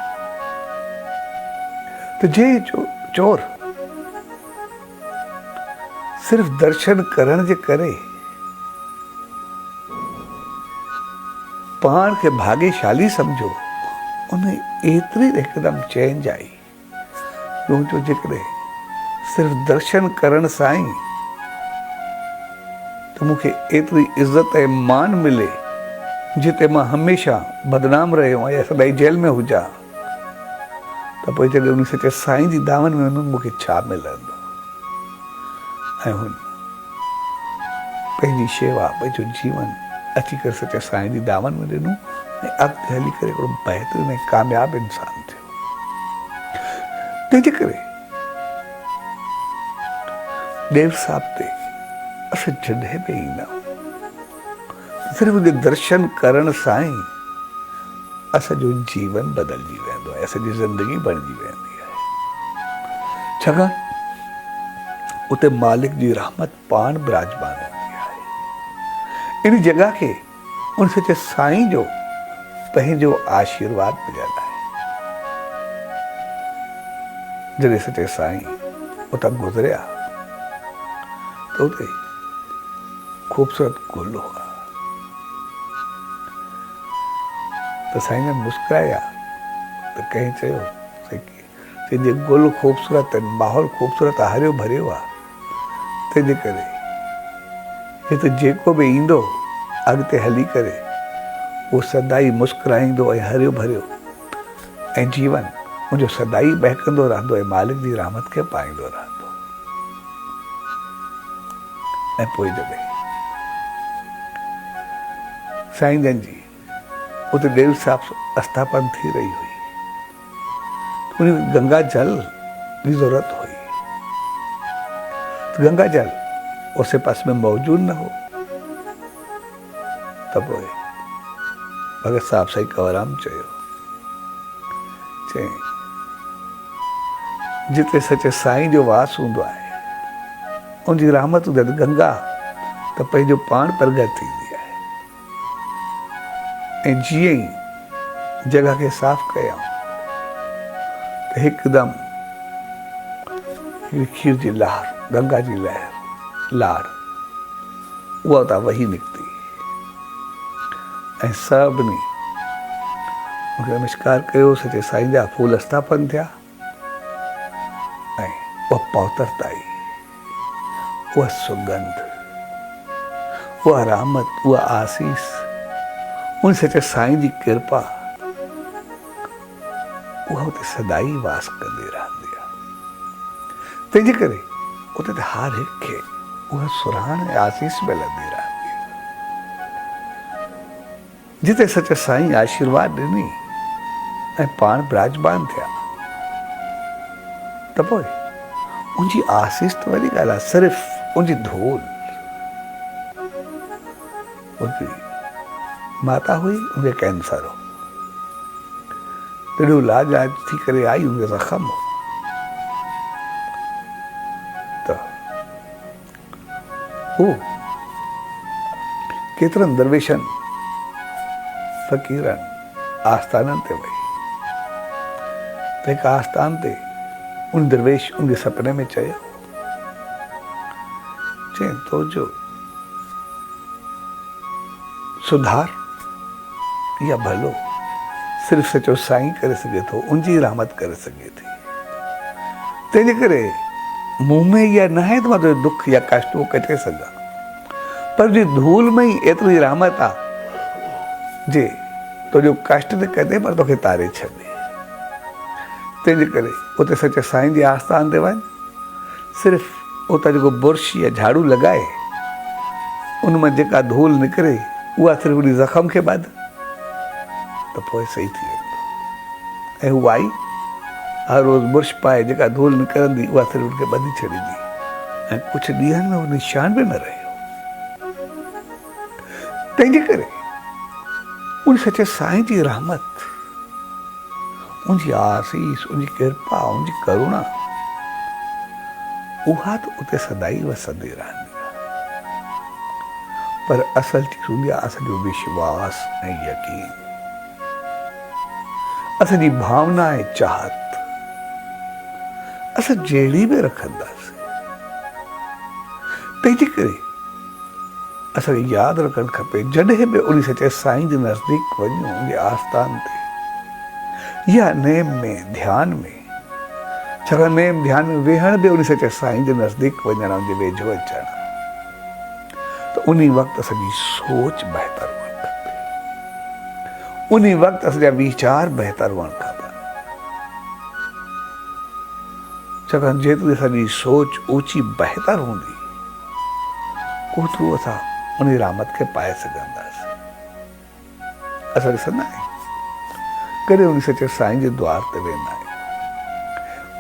त जे चोर सिर्फ़ दर्शन करण जे करे पाण खे भाग्यशाली सम्झो, उन एतिरी हिकदमि चेंज आई। जो जेकॾहिं सिर्फ़ु दर्शन करण सां ई त मूंखे एतिरी इज़त ऐं मान मिले, जिते मां हमेशह बदनाम रहियो आहियां, सदाईं जेल में हुजां, त पोइ जॾहिं उन सचे साईं जी दामन में वञूं, मूंखे छा मिलंदो। ऐं हुन पंहिंजी शेवा, पंहिंजो जीवन अची करे सचे साईं जी दामन में ॾिनो ऐं अॻिते हली करे हिकिड़ो बहितरीन ऐं कामयाबु इंसानु थियो। तंहिंजे करे देव साहिब ते असां जॾहिं बि ईंदा आहियूं, सिर्फ़ु उनजे दर्शन करण सां ई असांजो जीवन बदिलजी वेंदो आहे, असांजी ज़िंदगी बणिजी वेंदी आहे। छाकाणि उते मालिक जी रहमत पाण विराजमान हूंदी आहे। इन जॻह खे उन सचे साईं जो पंहिंजो आशीर्वाद मिलियल आहे। जॾहिं सचे साईं उतां गुज़रिया त उते ख़ूबसूरत गुल हुआ। त साईं जन मुस्कुराया त कंहिं चयो तुंहिंजे गुल ख़ूबसूरत आहिनि, माहौल ख़ूबसूरत आहे, हरियो भरियो आहे, तंहिंजे करे हिते जेको बि ईंदो अॻिते हली करे उहो सदाई मुस्कुराईंदो ऐं हरियो भरियो ऐं जीवन मुंहिंजो सदाई बहकंदो रहंदो ऐं मालिक जी रहमत खे पाईंदो रहंदो। ऐं पोइ जॾहिं साईं जन जी उते देव साहिब स्थापन थी रही हुई, उन गंगा जल की जरूरत हुई। तो गंगा जल उसे पास में मौजूद न हो, तब भगत साहब साईं कंवराम चयो, चई जिते सचे साईं जो वास हूंदो आहे, उनजी रहमत हूंदी आहे, गंगा त पंहिंजो पाण प्रगट थींदी आहे। ऐं जीअं ई जॻह खे साफ़ कयऊं त हिकदमि खीर जी लहर, गंगा जी लहर लाड़ उहा उतां वही निकिती ऐं सभिनी मूंखे नमस्कार कयो, सचे साईं जा फूल स्थापन थिया ऐं उहा पौतरताई, उहा सुगंध, उहा रहमत, उहा आसीस, उन सच्चे साईं जी कृपा उहा उते सदाई वास कंदी रहंदी आहे। तंहिंजे करे उते त हर हिक खे उहा सुराण ऐं आसीस मिलंदी रहंदी आहे। जिते सच्चे साईं आशीर्वाद ॾिनी ऐं पाण विराजमान थिया त पोइ उनजी आसीस त वॾी ॻाल्हि आहे, सिर्फ़ु उनजी धूल। उनकी माता हुई, उनखे कैंसर हो, ॾाढो इलाज थी करे आई, उनखे ज़ख़्म हो त हू केतिरनि दरवेशनि फ़क़ीरनि आस्थाननि ते वई त हिकु आस्थान ते उन दरवेश उनके सपने में चयो, चई तो जो सुधार या भलो सिर्फ़ु सचो साईं करे सघे थो, उनजी रहमत करे सघे थी। तंहिंजे करे मूं में इहा न आहे त मां तुंहिंजो दुख या कष्ट उहो कटे सघां, पर जी धूल में ई एतिरी रहमत आहे जे तुंहिंजो कष्ट त कटे पर तोखे तारे छॾे। तंहिंजे करे उते सच्चे साईं जी आस्थान ते वञ, सिर्फ़ु उतां जेको बुर्श या झाड़ू लॻाए उन मां जेका धूल निकिरे उहा सिर्फ़ु उन ज़ख़्म खे ॿध त पोइ सही थी वेंदो। ऐं हू आई, हर रोज़ बुर्श पाए जेका धूल निकिरंदी उहा सिर्फ़ु उनखे ॿधी छॾींदी ऐं कुझु ॾींहंनि में उहो निशान बि न रहियो। तंहिंजे करे उन सच्चे साईं जी रहमत, उनजी आसीस, उनजी कृपा, उनजी करुणा उहा त उते सदाई वसंदी रहंदी आहे। पर असल चीज़ हूंदी आहे असांजो विश्वास ऐं यकीन, असांजी भावना ऐं चाहत असां जहिड़ी बि रखंदासीं। तंहिंजे करे असांखे यादि रखणु खपे, जॾहिं बि उन सच्चे साईं जे नज़दीक वञूं, उनजे आस्थान ते या नेम में, ध्यान में, छाकाणि नेम ध्यान में वेहण बि उन सच्चे साईं जे नज़दीक वञण, उनजे वेझो अचण, त उन वक़्तु असांजी सोच बहितर हुअणु खपे, उन वक़्तु असांजा वीचार बहितर हुअणु खपनि। छाकाणि जेतिरी असांजी सोच ऊची बहितर हूंदी ओतिरो असां उन रहमत खे पाए सघंदासीं। असां ॾिसंदा आहियूं कॾहिं उन सच्चे साईं जे द्वार ते वेंदा आहियूं,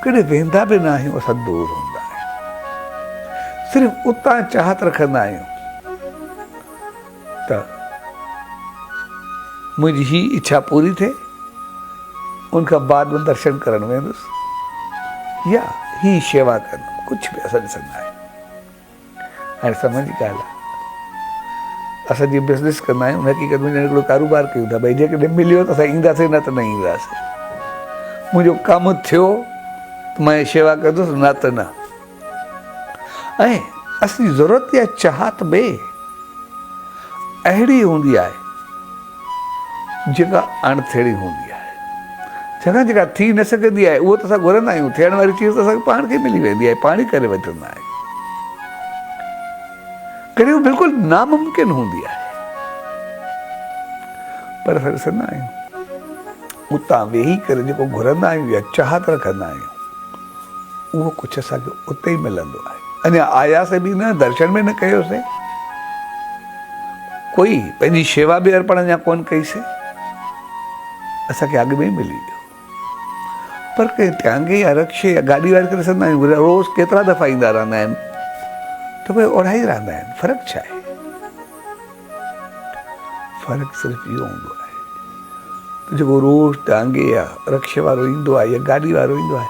कॾहिं वेंदा बि न आहियूं, असां दूर हूंदा आहियूं, सिर्फ़ु उतां चाहत रखंदा आहियूं त मुंहिंजी ही इच्छा पूरी थिए, उनखां बाद में दर्शन करणु वेंदुसि या ही शेवा कंदुमि, कुझु बि असां ॾिसंदा आहियूं। हाणे समझ जी ॻाल्हि आहे, असां जीअं बिज़नेस कंदा आहियूं, हक़ीक़त में हिकिड़ो कारोबार कयूं था, भई जेकॾहिं मिलियो त असां ईंदासीं, न त न ईंदासीं। मुंहिंजो कमु थियो त मां शेवा कंदुसि, न त न। ऐं असली ज़रूरत या चाहत बि अहिड़ी हूंदी आहे जेका अणथिड़ी हूंदी आहे, छाकाणि जेका थी न सघंदी आहे उहो त असां घुरंदा आहियूं, थियण वारी चीज़ त असांखे पाण खे मिली वेंदी आहे, पाण ई करे वठंदा आहियूं। कॾहिं उहो बिल्कुलु नामुमकिन हूंदी आहे, पर असां ॾिसंदा आहियूं उतां वेही करे जेको घुरंदा आहियूं या चाहत रखंदा आहियूं उहो कुझु असांखे उते ई मिलंदो आहे। अञा आयासीं बि न, दर्शन बि न कयोसीं, कोई पंहिंजी शेवा बि अर्पण अञा कोन कईसीं, असांखे अॻु में ई मिली वियो। पर कंहिं टांगे या रक्शे या गाॾी वारे खे ॾिसंदा आहियूं, रोज़ केतिरा दफ़ा ईंदा रहंदा आहिनि, त पोइ ओढ़ाई रहंदा आहिनि। फ़र्क़ु छा आहे? फ़र्क़ु सिर्फ़ु इहो हूंदो आहे त जेको रोज़ टांगे या रक्शे वारो ईंदो आहे या गाॾी वारो ईंदो आहे,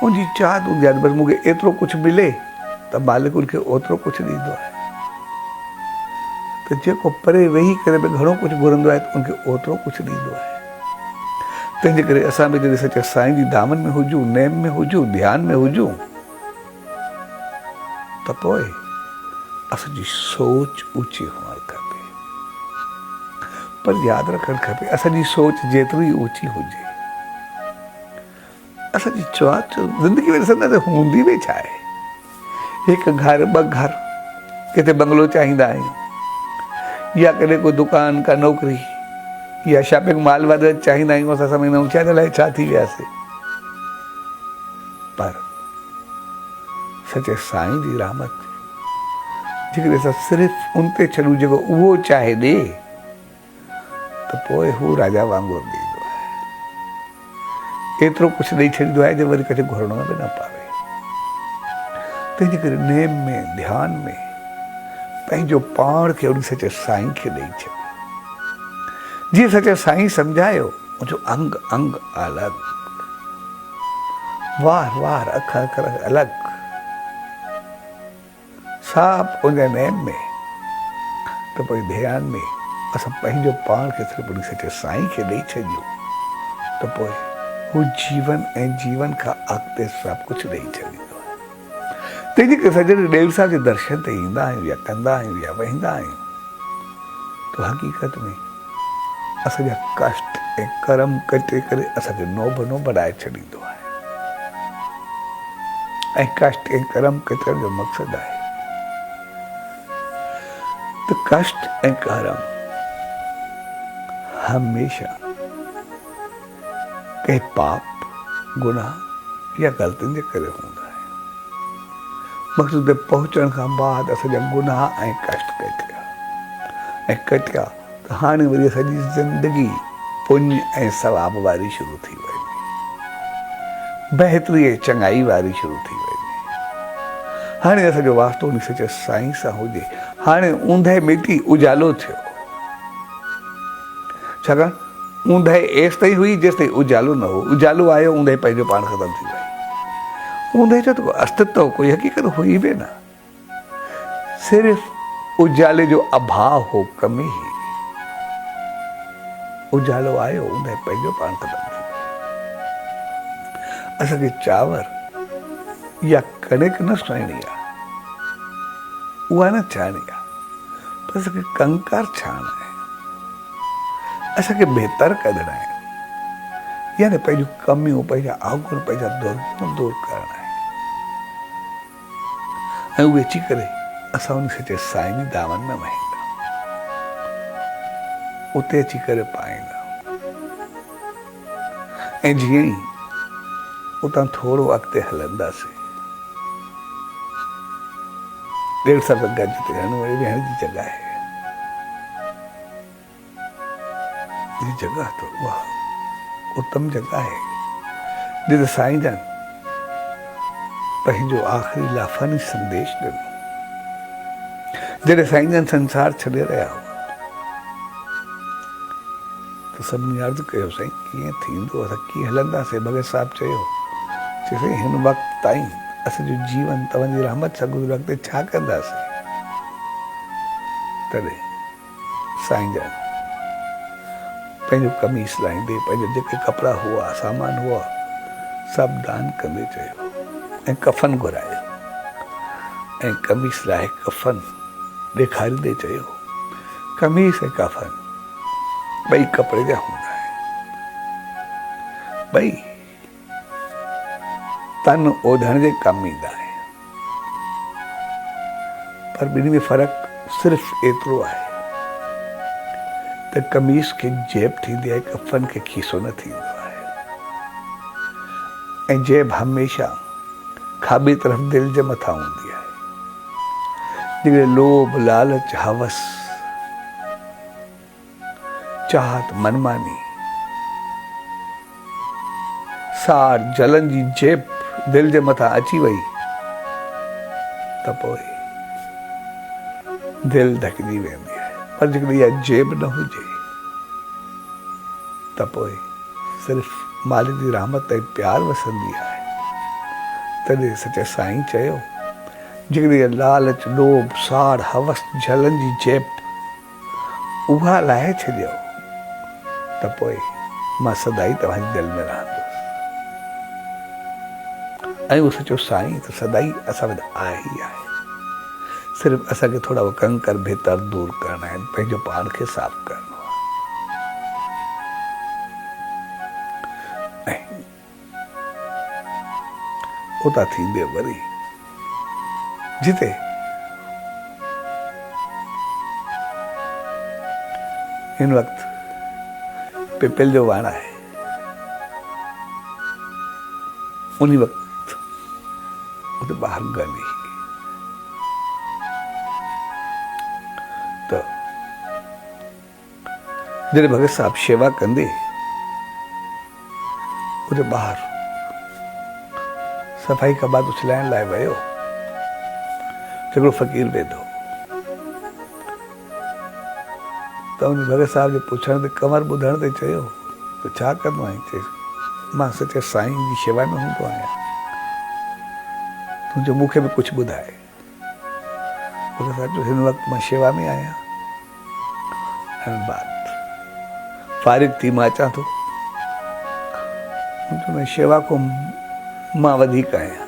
उनजी चाहत हूंदी आहे बसि मूंखे एतिरो कुझु मिले त मालिक उनखे ओतिरो कुझु ॾींदो आहे। त जेको परे वेही करे बि घणो कुझु घुरंदो आहे त उनखे ओतिरो कुझु ॾींदो आहे। तंहिंजे करे असां बि जॾहिं सच्चे साईं जी धामनि में हुजूं, नेम में हुजूं, ध्यान में हुजूं, त पोइ असांजी सोच ऊची हुअणु खपे। पर यादि रखणु खपे, असांजी सोच जेतिरी ऊची हुजे असांजी चुआच ज़िंदगी में ॾिसंदा त हूंदी बि छा आहे। हिकु घर ॿ घर, किथे बंगलो चाहींदा आहियूं, या कॾहिं कोई दुकान का नौकिरी या शॉपिंग मॉल वारे चाहींदा आहियूं। असां सम्झंदा आहियूं छा लाइ छा थी वियासीं। पर सचे साईं जी रहमत जेकॾहिं असां सिर्फ़ु उन ते छॾूं जेको उहो चाहे ॾे, त पोइ हू राजा वांगुरु ॾींदो आहे। एतिरो कुझु ॾेई छॾींदो आहे जो वरी कॾहिं घुरणो बि न पवे। तंहिंजे करे नेम में, ध्यान में पंहिंजो पाण खे उन सचे साईं खे ॾेई छॾ। जीअं सचे साईं सम्झायो, मुंहिंजो अंग अंग अलॻि, वार वार अखर अखर अलॻि, साप उन नेम में, त पोइ ध्यान में असां पंहिंजो पाण खे सिर्फ़ु उन सचे साईं खे ॾेई छॾियूं, त पोइ हू जीवन ऐं जीवन खां अॻिते सभु कुझु ॾेई छॾींदो आहे। तंहिंजे करे असां जॾहिं ॾेव साहिब जे दर्शन ते ईंदा आहियूं या कंदा आहियूं या वेंदा आहियूं, त हक़ीक़त में असांजा कष्ट ऐं कर्म कटे करे असांखे नोभ नो बढ़ाए छॾींदो आहे। ऐं कष्ट ऐं कर्म कटण जो मक़सदु आहे त कष्ट ऐं कर्म हमेशा कंहिं पाप, गुनाह या ग़लतियुनि जे करे हूंदा आहिनि। मक़सद ते पहुचण खां बाद असांजा गुनाह ऐं कष्ट कटिया त हाणे वरी असांजी ज़िंदगी पुण्य ऐं सवाब वारी शुरू थी वञे, बहितरी ऐं चङाई वारी शुरू थी वञे। हाणे असांजो वास्तो उन सचे साईं सां हुजे। हाणे ऊंदहि मिटी उजालो थियो, छाकाणि ऊंदहि एसि ताईं हुई जेसि ताईं उजालो न हो। उजालो आयो, ऊंदहि पंहिंजो पाण ख़तमु थी वई। ऊंदहि जो त कोई अस्तित्व, कोई हक़ीक़त हुई बि न, सिर्फ़ु उजाले जो अभाव हो, कमी ही। उजालो आयो, ऊंदहि पंहिंजो पाण ख़तमु थी वई। असांखे चांवर या कणिक न सुहिणी आहे, उहा न छाणी आहे, पर असांखे कंकार छाणणु आहे। असांखे बहितर कढणु आहे, यानी पंहिंजूं कमियूं, पंहिंजा अवगुण, पंहिंजा दुर्गुण दूर करणु आहे। ऐं उहे अची करे असां उन सचे साईं जी दामन में वहींदा, उते अची करे पाईंदा। ऐं जीअं ई उतां थोरो अॻिते हलंदासीं, ॾेढ सौ गज ते वेहण जी जॻह आहे। ये जगह तो वाह उत्तम जगह है, जिते साईं जन पंहिंजो आख़िरी लाफानी संदेश ॾिनो। जॾहिं साईं जन संसार छॾे रहिया हुआ, त सभिनी अर्ज़ु कयो, साईं कीअं थींदो, असां कीअं हलंदासीं। भगत साहिबु चयो, साईं हिन वक़्त ताईं असांजो जीवन तव्हांजी रहमत सां गुज़रियो, अॻिते छा कंदासीं। तॾहिं साईं जन पंहिंजो कमीस लाहींदे, पंहिंजा जेके कपिड़ा हुआ, सामान हुआ, सभु दान कंदे चयो, ऐं कफ़न घुरायो। ऐं कमीस लाहे कफ़न ॾेखारींदे चयो, कमीस ऐं कफ़न ॿई कपिड़े जा हूंदा आहिनि, ॿई तन ओधण जे कमु ईंदा आहिनि, पर ॿिन्ही में फ़र्क़ु सिर्फ़ु एतिरो आहे त कमीस खे जेब थींदी आहे, कफ़न खे खीसो न थींदो आहे। ऐं जेब हमेशह खाॿी तरफ़ दिलि जे मथां हूंदी आहे। जेकॾहिं लोभ, लालच, हवस, चाहत, मनमानी, सार, जलन जी जेब दिलि जे मथां अची वई, त पोइ दिलि ढकिजी वेंदी आहे। पर जेकॾहिं इहा जेब न हुजे, त पोइ सिर्फ़ु मालिक जी रहमत ऐं प्यार वसंदी आहे। तॾहिं सचे साईं चयो, जेकॾहिं लालच, लोभ, साड़, हवस, जलन जी जेब उहा लाहे छॾियो, त पोइ मां सदाई तव्हांजी दिलि में रहंदुसि। ऐं उहो सचो साईं त सदाई असां वटि आहे ई आहे। सिर्फ़ु असांखे थोरा कंकर भीतर दूर करणा आहिनि, पंहिंजो पाण खे साफ़ करणो आहे। ऐं उता थींदे वरी जिते हिन वक़्तु पिपल जो वण आहे, उन वक़्तु उते ॿाहिरि गली त जॾहिं भगत साहब शेवा कंदे उते ॿाहिरि सफ़ाई कबात उछलाइण लाइ वियो त हिकिड़ो फ़क़ीर वेठो त उन भगत साहब जे पुछण ते कंवर ॿुधण ते चयो त छा कंदो आहीं? चयसि मां सचे साईं जी शेवा में हूंदो आहियां, तुंहिंजो मूंखे बि कुझु ॿुधाए। भगत साहब जो हिन वक़्तु मां शेवा में आहियां, हिन बात फारिग थी मां अचां थो, हुन शेवा को मां वधीक आहियां,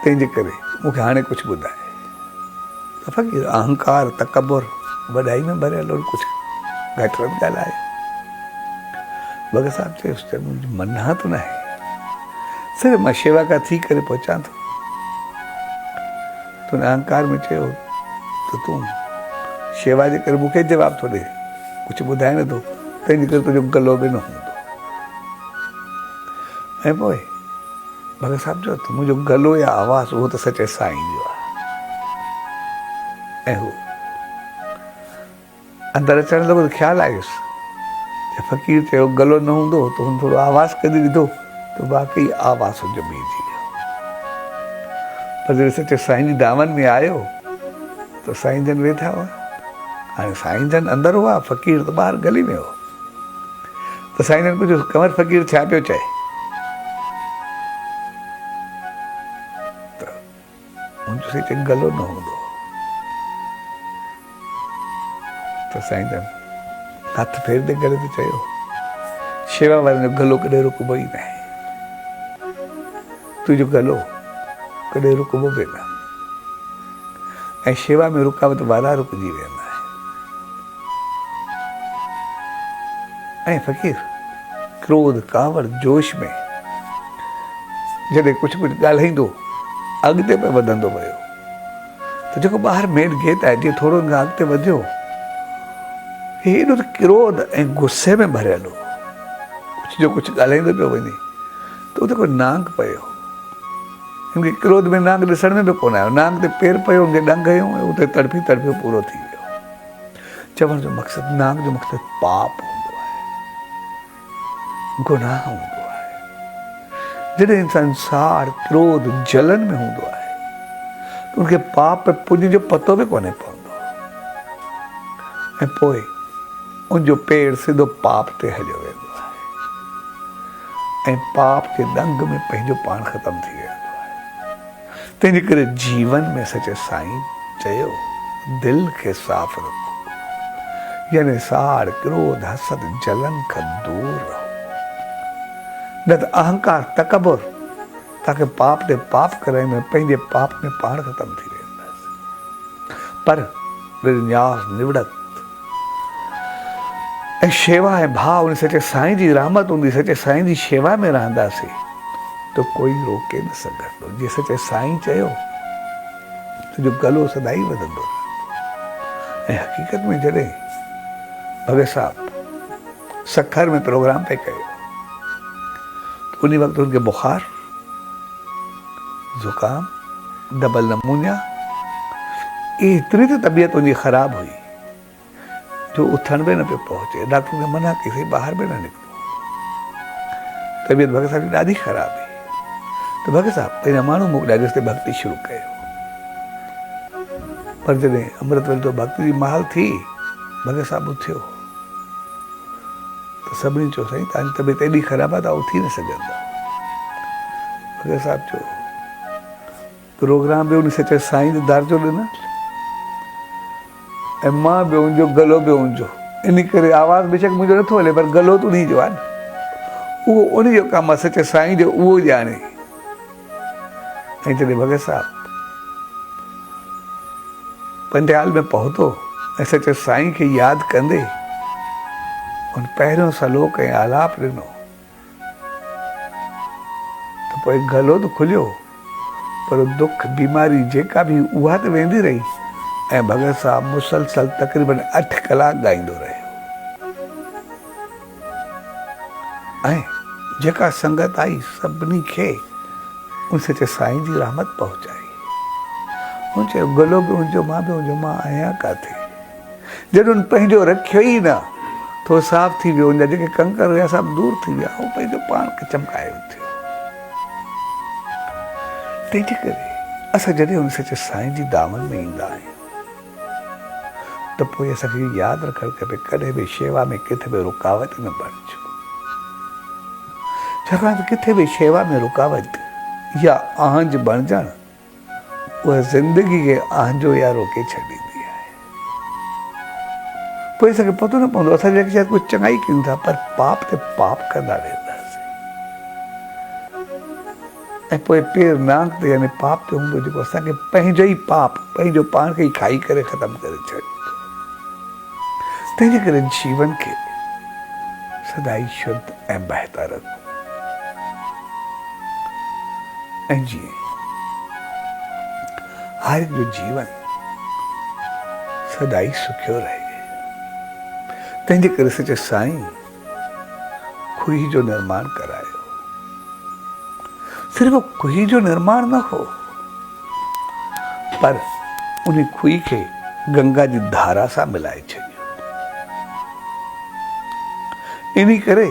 तंहिंजे करे मूंखे हाणे कुझु ॿुधाए। त फ़क़ीर अहंकार तकबुर वॾाई में भरियल और कुझु घटि वधि ॻाल्हाए। भगत साहब चयुसि त मुंहिंजी मना त न आहे, सिर्फ़ु मां शेवा का थी करे पहुचां थो। तुंहिंजे अहंकार में चयो त तूं शेवा जे करे मूंखे जवाबु थो ॾे, कुझु ॿुधाए नथो, तंहिंजे करे तुंहिंजो गलो बि न हूंदो। ऐं पोइ भगत साहब चयो त मुंहिंजो गलो या आवाज़ उहो त सचे साईं जो आहे। ऐं हू अंदरि अचण लॻो त ख़्यालु आयुसि त फ़क़ीर चयो गलो न हूंदो त हुन थोरो आवाज़ कढी ॾिठो त वाक़ई आवाज़ हुनजो ॿिहिजी वियो। पर जॾहिं सचे साईं जी दामन में आयो त साईं जन वेठा हुआ। हाणे साईं जन अंदरि हुआ, फ़क़ीर त ॿाहिरि गली में हो। त साईं जन पुछियो कंवर फ़क़ीर छा पियो चए? त मुंहिंजो साईं चए गलो न हूंदो। त साईं जन हथ फेरदे गले ते चयो शेवा वारनि जो गलो कॾहिं रुकबो ई न आहे, तुंहिंजो गलो कॾहिं रुकबो बि न, ऐं शेवा में रुकावट वारा रुकिजी वेंदा आहिनि। ऐं फ़क़ीर क्रोध कावड़ जोश में जॾहिं कुझु कुझु ॻाल्हाईंदो अॻिते पियो वधंदो वियो त जेको ॿाहिरि मेन गेट आहे जीअं थोरो अॻिते वधियो, हेॾो त क्रोध ऐं गुस्से में भरियल हो, कुझु जो कुझु ॻाल्हाईंदो पियो वञे त उते कोई नांग पियो। हिनखे क्रोध में नांग ॾिसण में बि कोन आयो, नांग ते पेर पियो, हुनखे डंग हयूं ऐं उते तड़फी तड़फी पूरो थी वियो। चवण जो मक़सदु, नांग जो मक़सदु पाप हूंदो आहे, गुनाह हूंदो आहे। जॾहिं इंसान साड़ क्रोध जलन में हूंदो आहे त उनखे पाप पुञ जो पतो बि कोन्हे पवंदो, ऐं पोइ उनजो पेर सिधो पाप ते हलियो वेंदो आहे ऐं पाप जे डंग में पंहिंजो पाण ख़तमु थी वेंदो आहे। तंहिंजे करे जीवन में सचे साईं चयो दिलि खे साफ़ रखो, यानी साड़ क्रोध हसद जलन खां दूर रहो, न त अहंकार तकबुर तव्हांखे पाप ते पाप कराए में पंहिंजे पाप में पाण ख़तमु थी वेंदासीं। पर न्यास निवड़त ऐं शेवा ऐं भाव उन सचे साईं जी रहमत हूंदी, सचे साईं जी शेवा में रहंदासीं तो कोई रोके न सघंदो। जीअं सचे साईं चयो तुंहिंजो गलो सदाई वधंदो रहंदो। ऐं हक़ीक़त में जॾहिं भगत साहब सखर में प्रोग्राम पे कयो तो उन वक़्तु उनखे बुखार, ज़ुकाम, डबल नमूनिया, एतिरी त तबीयत उनजी ख़राब हुई जो उथण बि न पियो पहुचे। डॉक्टर ने मना की सही, बाहर बि न निकितो। तबीयत भगत साहब जी ॾाढी ख़राब हुई। तो भगत साहब पंहिंजा माण्हू मोकिलिया जेसिताईं भक्ति शुरू कयो। पर जॾहिं अमृत वेले तो भक्ति जी महल थी, भगत साहब उथियो तो सभिनी चयो साईं तव्हांजी तबीयत एॾी ख़राब आहे, तव्हां उथी न सघंदा। भगत साहब चयो प्रोग्राम बि उन सचे साईं जो दर जो ॾिनल ऐं मां बि उनजो गलो बि उनजो, इन करे आवाज़ बेशक मुंहिंजो नथो हले पर गलो त उन्ही जो आहे न, उहो उनजो कमु आहे, सचे साईं जो उहो ॼाणे। ऐं जॾहिं भगत साहब पंडियाल में पहुतो ऐं सचे साईं खे यादि कंदे उन पहिरियों सलोक ऐं आलाप ॾिनो त पोइ गलो त खुलियो पर दुख बीमारी जेका बि उहा त वेंदी रही ऐं भगत साहब मुसलसल तक़रीबन 8 कलाक ॻाईंदो रहियो ऐं जेका संगत आई सभिनी खे उन सचे साईं जी रहमत पहुचाई। हुन चयो गलो बि हुनजो मां बि हुनजो, मां आहियां काथे। जॾहिं हुन पंहिंजो रखियो ई न थोरो साफ़ थी वियो, हुनजा जेके कंकर हुया सभु दूर थी विया, उहो पंहिंजो पाण खे चमकायो थियो। तंहिंजे करे असां जॾहिं हुन सचे साईं जी दामन में ईंदा आहियूं त पोइ असांखे यादि रखणु खपे कॾहिं बि शेवा में किथे बि रुकावट न बणिजो, छाकाणि त किथे बि शेवा में रुकावट या आंज बणिजणु उहा ज़िंदगी खे आंजो या रोके छॾींदी आहे। पोइ असांखे पतो न पवंदो असां जेके शायदि कुझु चङाई कयूं था पर पाप ते पाप कंदा वेंदासीं ऐं पोइ पेर नांग ते यानी पाप ते हूंदो जेको असांखे पंहिंजो ई पाप पंहिंजो पाण खे ई खाई करे ख़तमु करे छॾींदो। तंहिंजे करे जीवन खे सदाई शुद्ध ऐं बहितर रखो ऐं जीअं हर जो जीवन सदाई सुखियो रहे। तंहिंजे करे सचे साईं खुही जो निर्माण करायो। सिर्फ खुही जो निर्माण न हो पर उन खुही खे गंगा जी धारा सां मिलाए छॾियो। इन करे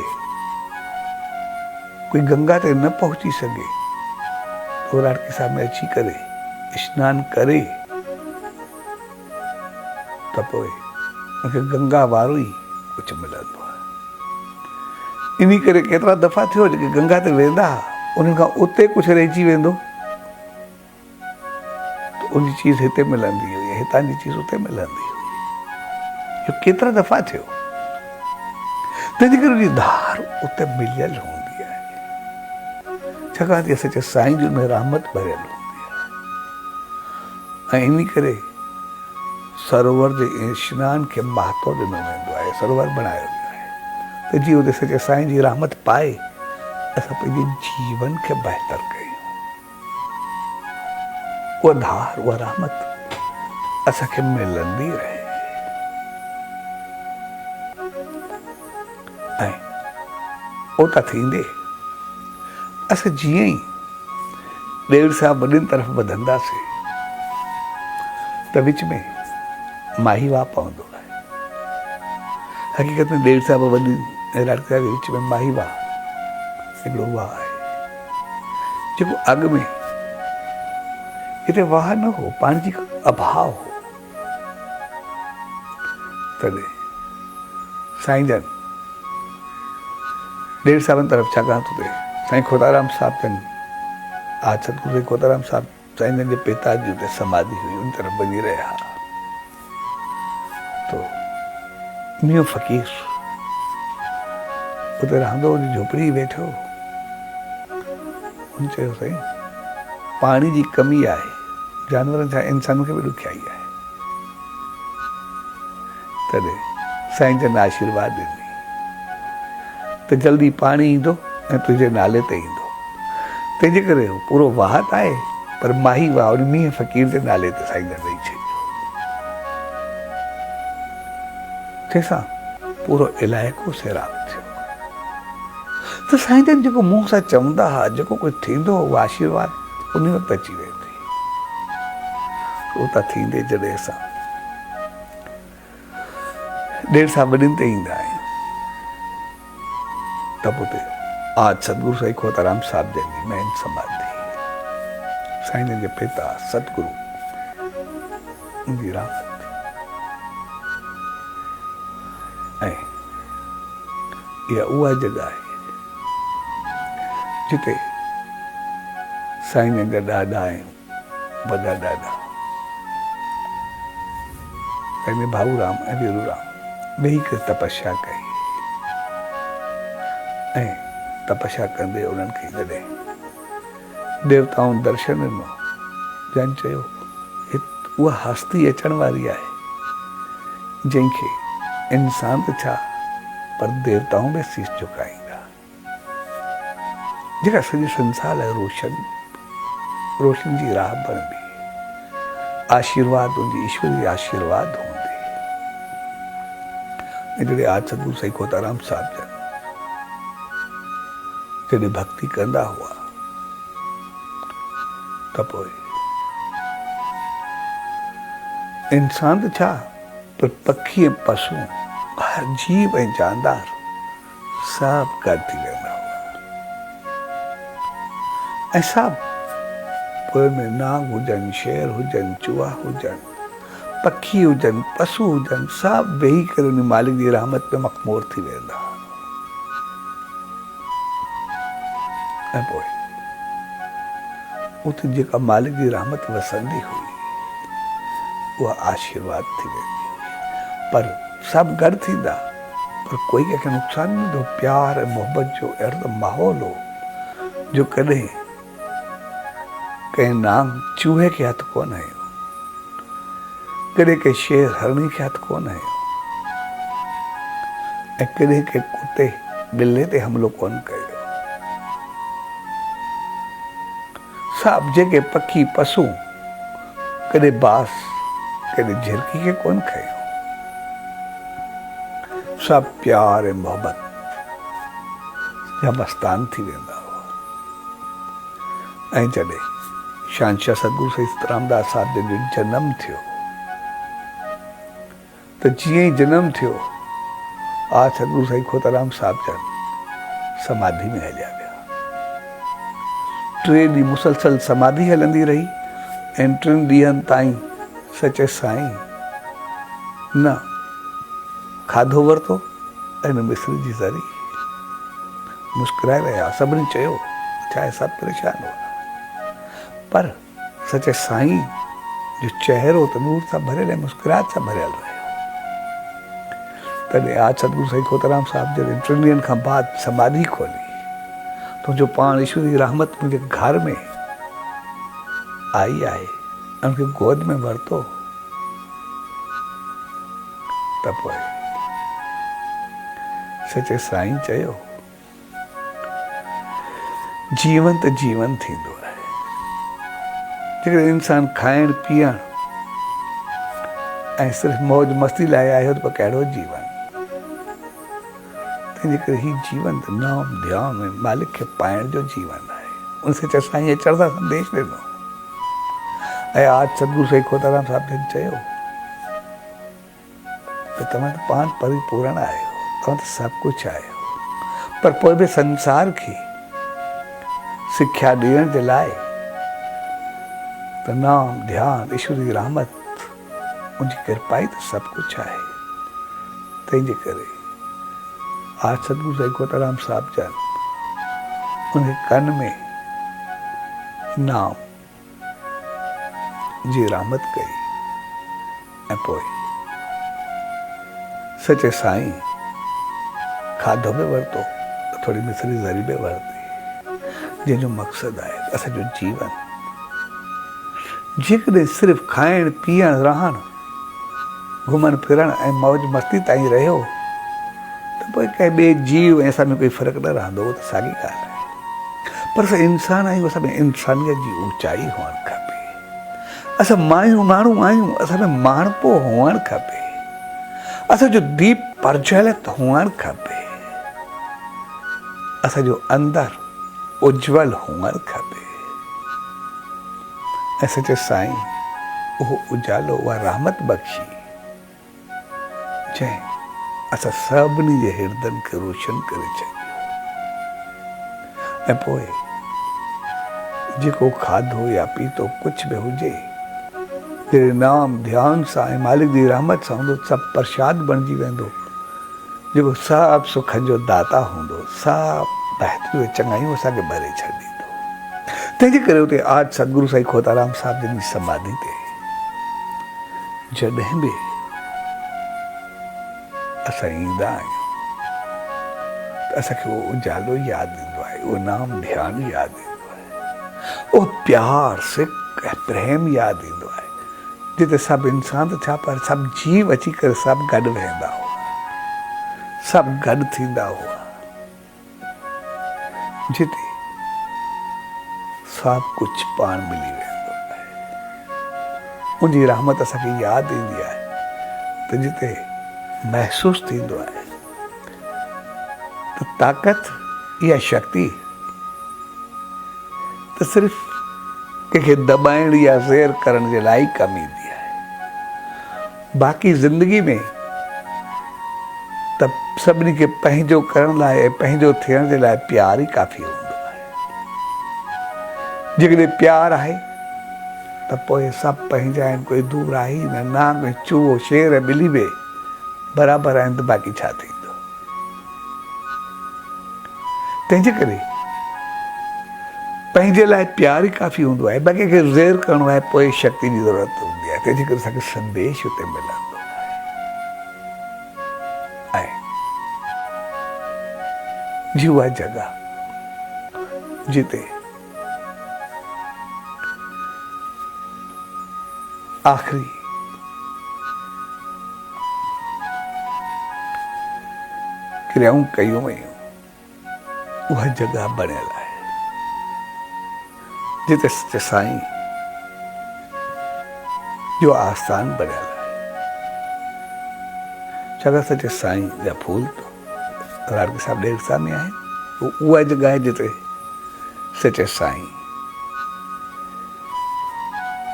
कोई गंगा ते न पहुची सघे तो राड़की साहिब में अची करे स्नान करे त पोइ मूंखे गंगा वारो ई कुझु मिलंदो आहे। इन करे केतिरा दफ़ा थियो जेके गंगा ते वेंदा उन्हनि खां उते कुझु रहिजी वेंदो त उन चीज़ हिते मिलंदी हुई, हितां जी चीज़ उते मिलंदी हुई। इहो केतिरा दफ़ा थियो। तंहिंजे करे उन धार उते मिलियल हूंदी आहे, छाकाणि त सचे साईं जी में रहमत भरियल हूंदी आहे। ऐं इन करे सरोवर जे स्नान खे महत्व ॾिनो वेंदो आहे, सरोवर बणायो वियो आहे त जीअं उते सचे साईं जी रहमत पाए असां पंहिंजे जीवन खे बहितर कयूं। उहा धार उहा रहमत असांखे मिलंदी रहे ऐं उतां थींदे असां जीअं ई ॾेर सां वॾियुनि तरफ़ वधंदासीं त विच में माहीवा पवंदो आहे। हक़ीक़त में ॾेर साहिब वॾी ऐं लाड़की साहिब जे विच में माहीवा हिकिड़ो वाह आहे जेको अॻु में हिते वाह न हो, पाणी जी अभाव हो। तॾहिं साईं जन ॾेर साहिबनि तरफ़ छाकाणि तो थिए साईं खोताराम साहिब जन आज सतगुरु खोताराम साहिब साईं जन जे पिता जी उते समाधि हुई, उन तरफ़ वञी रहिया तो मियों फ़क़ीर उते रहंदो हुन झोपड़ी वेठो। हुन चयो साईं पाणी जी कमी आहे, जानवरनि सां इंसान खे बि ॾुखियाई आहे। तॾहिं साईं जन आशीर्वाद ॾिनी त जल्दी पाणी ईंदो ऐं तुंहिंजे नाले ते ईंदो। तंहिंजे करे पूरो वाहत आहे पर माही वाह उन मींहं फ़क़ीर जे नाले ते साईं जन ॾेई छॾियो। तंहिंसां पूरो इलाइक़ो सैराब थियो। त साईं जन जेको मुंहं सां चवंदा हुआ जेको कुझु थींदो उहो आशीर्वाद उन वक़्तु अची वेंदी। उतां थींदे जॾहिं असां ॾेर सां वॾियुनि ते ईंदा आहियूं त पोइ आज सतगुरु साईं खोताराम साहिब जन जी मेन समाधि साईं जन जे पिता सतगुरु उनजी रहमत ऐं इहा उहा जॻह आहे जिते साईं जन जा ॾाॾा ऐं वॾा ॾाॾा साईं भाऊराम ऐं वीरूराम वेही करे तपस्या कई ऐं तपस्या कंदे उन्हनि खे जॾहिं देवताउनि दर्शन ॾिनो जन चयो उहा हस्ती अचण वारी आहे जंहिंखे इंसान त छा पर देवताऊं बि शीश झुकाईंदा। जेका सॼे संसार लाइ रोशन जी राह बनंदी, आशीर्वाद हूंदी, ईश्वरी आशीर्वाद हूंदी। जॾहिं आज सतगुरु साईं खोताराम साहिब जन जॾहिं भक्ति कंदा हुआ त पोइ इंसान त छा, पर पखी ऐं पशु, हर जीव ऐं जानदार सभु गॾु थी वेंदा हुआ। ऐं सभु पोइ में नांग हुजनि, शेर हुजनि, चूहा हुजनि, पखी हुजनि, पशु हुजनि, सभु वेही करे उन मालिक जी रहमत में मखमूर थी वेंदा। ऐं पोइ उते जेका मालिक जी रहमत वसंदी हुई उहा आशीर्वाद थी वेंदी हुई। पर सभु गॾु थींदा, पर कोई कंहिंखे नुक़सानु न थींदो। प्यार ऐं मोहबत जो अहिड़ो त माहौल हो जो कॾहिं कंहिं नांग चूहे खे हथु कोन हयो, कॾहिं कंहिं शेर हरणी खे हथु कोन हयो, ऐं कॾहिं कंहिं कुते ॿिले ते हमिलो कोन कयो। सभु जेके पखी पशु कॾहिं बास कॾहिं झिरकी खे कोन खयो, सभु प्यार ऐं मोहबत जा मस्तान थी वेंदा हुआ। ऐं जॾहिं शहंशाह सतगुरु साईं रामदास साहिब जो जनम थियो त जीअं ई जनम थियो आज सतगुरु साईं खोताराम साहिब जन समाधि में हलिया विया। 3 ॾींहं मुसलसल समाधि हलंदी रही ऐं 3 ॾींहंनि ताईं सचे साईं न खाधो वरितो ऐं न मिस्री जी ज़री। मुस्कुराए रहिया, सभिनी चयो चाहे सभु परेशान हुआ, पर सचे साईं जो चेहरो त नूर सां भरियल ऐं मुस्कुराहट सां भरियल रहियो। तॾहिं आज सतगुरु साईं खोताराम साहिब जॾहिं 3 ॾींहंनि खां बाद समाधि खोली तुंहिंजो पाण ईश्वर जी रहमत मुंहिंजे घर में आई आहे, उनखे गोद में वरितो त पोइ सचे साईं चयो जीवन त जीवन थींदो आहे। जेकॾहिं इंसान खाइण पीअण ऐं सिर्फ़ु मौज मस्ती लाइ आयो त पोइ कहिड़ो जीवन। तंहिंजे करे हीउ जीवन त नाम ध्यान में मालिक खे पाइण जो जीवन आहे। उन सचे साईं चढ़ंदा संदेश ॾिनो। ऐं आज सतगुरु साईं खोताराम साहिब जन चयो त तव्हां त पाण परिपूर्ण आहियो, तव्हां त सभु कुझु आहियो, पर पोइ बि संसार खे सिख्या ॾियण जे लाइ त नाम ध्यान ईश्वर जी रहमत मुंहिंजी कृपा ई त सभु कुझु आहे। तंहिंजे करे आज सतगुरु साईं खोताराम साहिब जन उन कन में नाम जी रहमत कई ऐं पोइ सचे साईं खाधो बि वरितो, थोरी मिस्री ज़री बि वरिती, जंहिंजो मक़सदु आहे असांजो जीवन जेकॾहिं सिर्फ़ु खाइण पीअण रहण घुमण फिरण ऐं मौज मस्ती ताईं रहियो त पोइ कंहिं ॿिए जीव ऐं असां में कोई फ़र्क़ु न रहंदो, उहो त साॻी ॻाल्हि आहे। पर असां इंसान आहियूं, असां में इंसानियत जी ऊचाई हुअणु खपे। असां माण्हू आहियूं, असां में माण्हू हुअणु खपे। असांजो दीप प्रज्वलित हुअणु खपे। असांजो अंदरि उज्जवल हुअणु खपे। ऐं सचे साईं उहो उजालो, उहा रहमत बख़्शी जंहिं असां सभिनी जे हिरदनि खे रोशन करे छॾियो। ऐं पोइ जेको खाधो या पीतो कुझु बि हुजे, जॾहिं नाम ध्यान सां ऐं मालिक जी रहमत सां हूंदो, सभु प्रसाद बणिजी वेंदो, जेको सभु सुखनि जो दाता हूंदो, सभु बहितरियूं चङायूं असांखे भरे छॾींदो। तंहिंजे करे उते आज सतगुरु साईं खोताराम साहिब जन जी समाधि ते जॾहिं बि असां ईंदा आहियूं त असांखे उहो उजालो यादि ईंदो आहे, उहो नाम ध्यान यादि ईंदो आहे, उहो प्यार सिक ऐं प्रेम यादि ईंदो आहे, जिते सभु इंसान त छा पर सभु जीव अची करे सभु गॾु वेहंदा हुआ, सभु गॾु थींदा हुआ, जिते सभु कुझु पाण मिली वेंदो आहे। उनजी रहमत असांखे यादि ईंदी आहे त जिते महसूसु थींदो आहे त ताक़त इहा शक्ति त सिर्फ़ु कंहिंखे दॿाइण या ज़ेर करण जे लाइ कमु ईंदी आहे। बाक़ी ज़िंदगी में त सभिनी खे पंहिंजो करण लाइ ऐं पंहिंजो थियण जे लाइ प्यार ई काफ़ी हूंदो आहे। जेकॾहिं प्यार आहे त पोइ सभु पंहिंजा आहिनि, कोई दूर आहे ई न। नांग चूहो शेर ऐं ॿिली बि बराबरि आहिनि त बाक़ी छा थींदो। तंहिंजे करे पंहिंजे लाइ प्यार ई काफ़ी हूंदो आहे। बाक़ी खे ज़ेर करणो आहे पोइ शक्ति जी ज़रूरत हूंदी आहे। तंहिंजे करे असांखे संदेश हुते मिलंदो आहे। ऐं जी उहा जॻह जिते आख़िरी क्रियाऊं कयूं वयूं, उहा जॻह बणियल आहे जिते सच्चे साईं जो आस्थान बणियल आहे। छाकाणि सच्चे साईं जा फूल राड़की साहिब ॾेरसा में आहिनि। उहा जॻह आहे जिते सच्चे साईं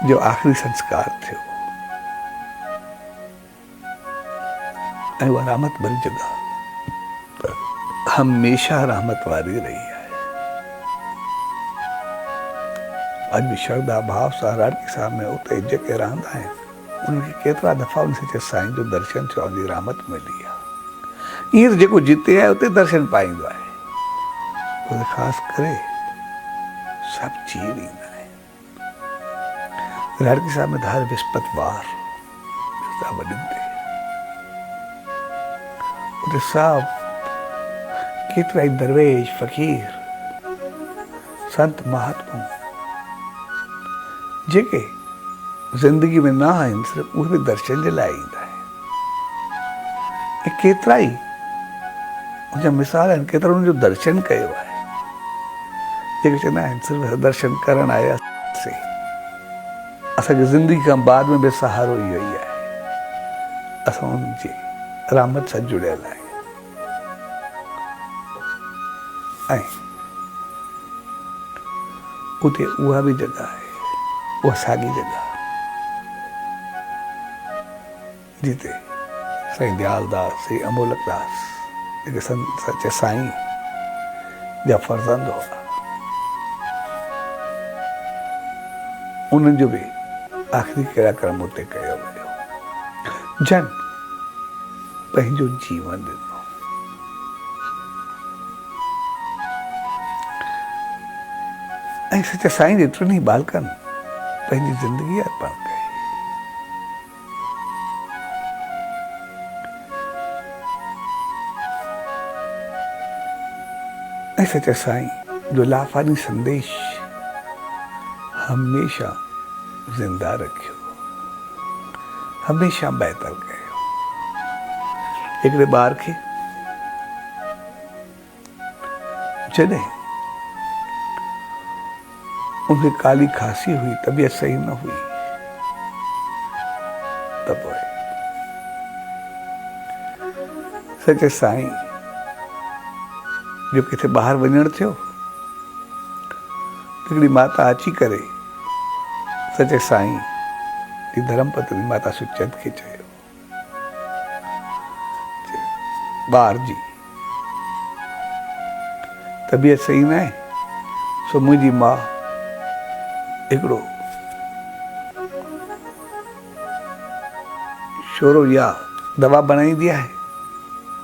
जो आख़िरी संस्कार थियो ऐं उहा रहमत भरी जॻह हमेशह रहमत वारी रही आहे। अॼु बि श्रद्धा भाव सां राड़की साहिब में उते जेके रहंदा आहिनि उन्हनि खे केतिरा दफ़ा उन सच्चे साईं जो दर्शन थियो, उनजी रहमत मिली आहे। ईअं त जेको जिते आहे उते दर्शन पाईंदो आहे। उते ख़ासि करे सभु जीव ईंदा आहिनि। राड़की साहिब में हर विस्पतिवार वॾनि ते उते सभु केतिरा ई दरवेश फ़क़ीर संत महात्मा जेके ज़िंदगी में न आहिनि, सिर्फ़ु उहे बि दर्शन जे लाइ ईंदा आहिनि। ऐं केतिरा ई उनजा मिसाल आहिनि, केतिरा उन्हनि जो दर्शन कयो आहे। जेके चवंदा आहिनि सिर्फ़ु दर्शन करणु आयासीं, असांजी ज़िंदगी खां बाद में बि सहारो इहो ई आहे। असां उन्हनि जी रहमत सां जुड़ियल आहियूं। ऐं उते उहा बि जॻह आहे, उहा साॻी जॻह जिते साईं दयालदास, साईं अमोलकदास जेके सच्चे साईं जा फर्ज़ंद हुआ, उन्हनि जो बि आख़िरी क्रियाक्रम उते कयो वियो। जन पंहिंजो जीवन ॾिनो। ऐं सच्चे साईं जे टिनी बालकनि पंहिंजी ज़िंदगी अर्पण कई। ऐं सच्चे साईं जो लाफ़ानी संदेश हमेशह ज़िंदा रखियो, हमेशह बहितर कयो। हिकिड़े ॿार खे जॾहिं उनखे काली खांसी हुई, तबीयत सही न हुई, त पोइ सच्चे साईं जो किथे ॿाहिरि वञणु थियो, हिकिड़ी माता अची करे सच्चे साईं की धर्मपत्नी माता सुचंद खे चयो, ॿार जी तबीयत सही न आहे, सो मुंहिंजी माउ हिकिड़ो शोरो या दवा बनाईंदी आहे,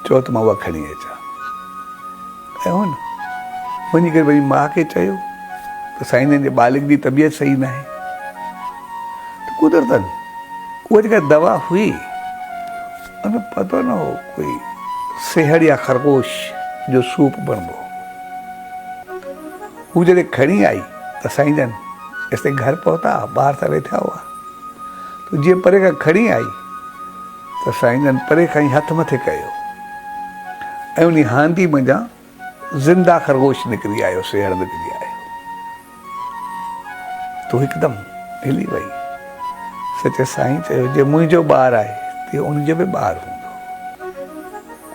चओ त मां उहा खणी अचां। ऐं हुन वञी करे वरी माउ खे चयो त साईं जे बालिक जी तबीयत सही न आहे। त कुदरतन उहा जेका दवा हुई उनमें पतो न हो कोई सिहड़ या खरगोश जो सूप बनबो। हू जॾहिं खणी आई त साईं जन जेसिताईं घर पहुता, ॿाहिरि त वेठा हुआ, त जीअं परे खां खणी आई त साईं जन परे खां ई हथ मथे कयो ऐं उन हांडी मंझां ज़िंदा खरगोश निकिरी आयो, सिहड़ निकिरी आयो। तूं हिकदमि हिली वई। सचे साईं चयो जे मुंहिंजो ॿारु आहे तीअं उनजो बि ॿारु हूंदो,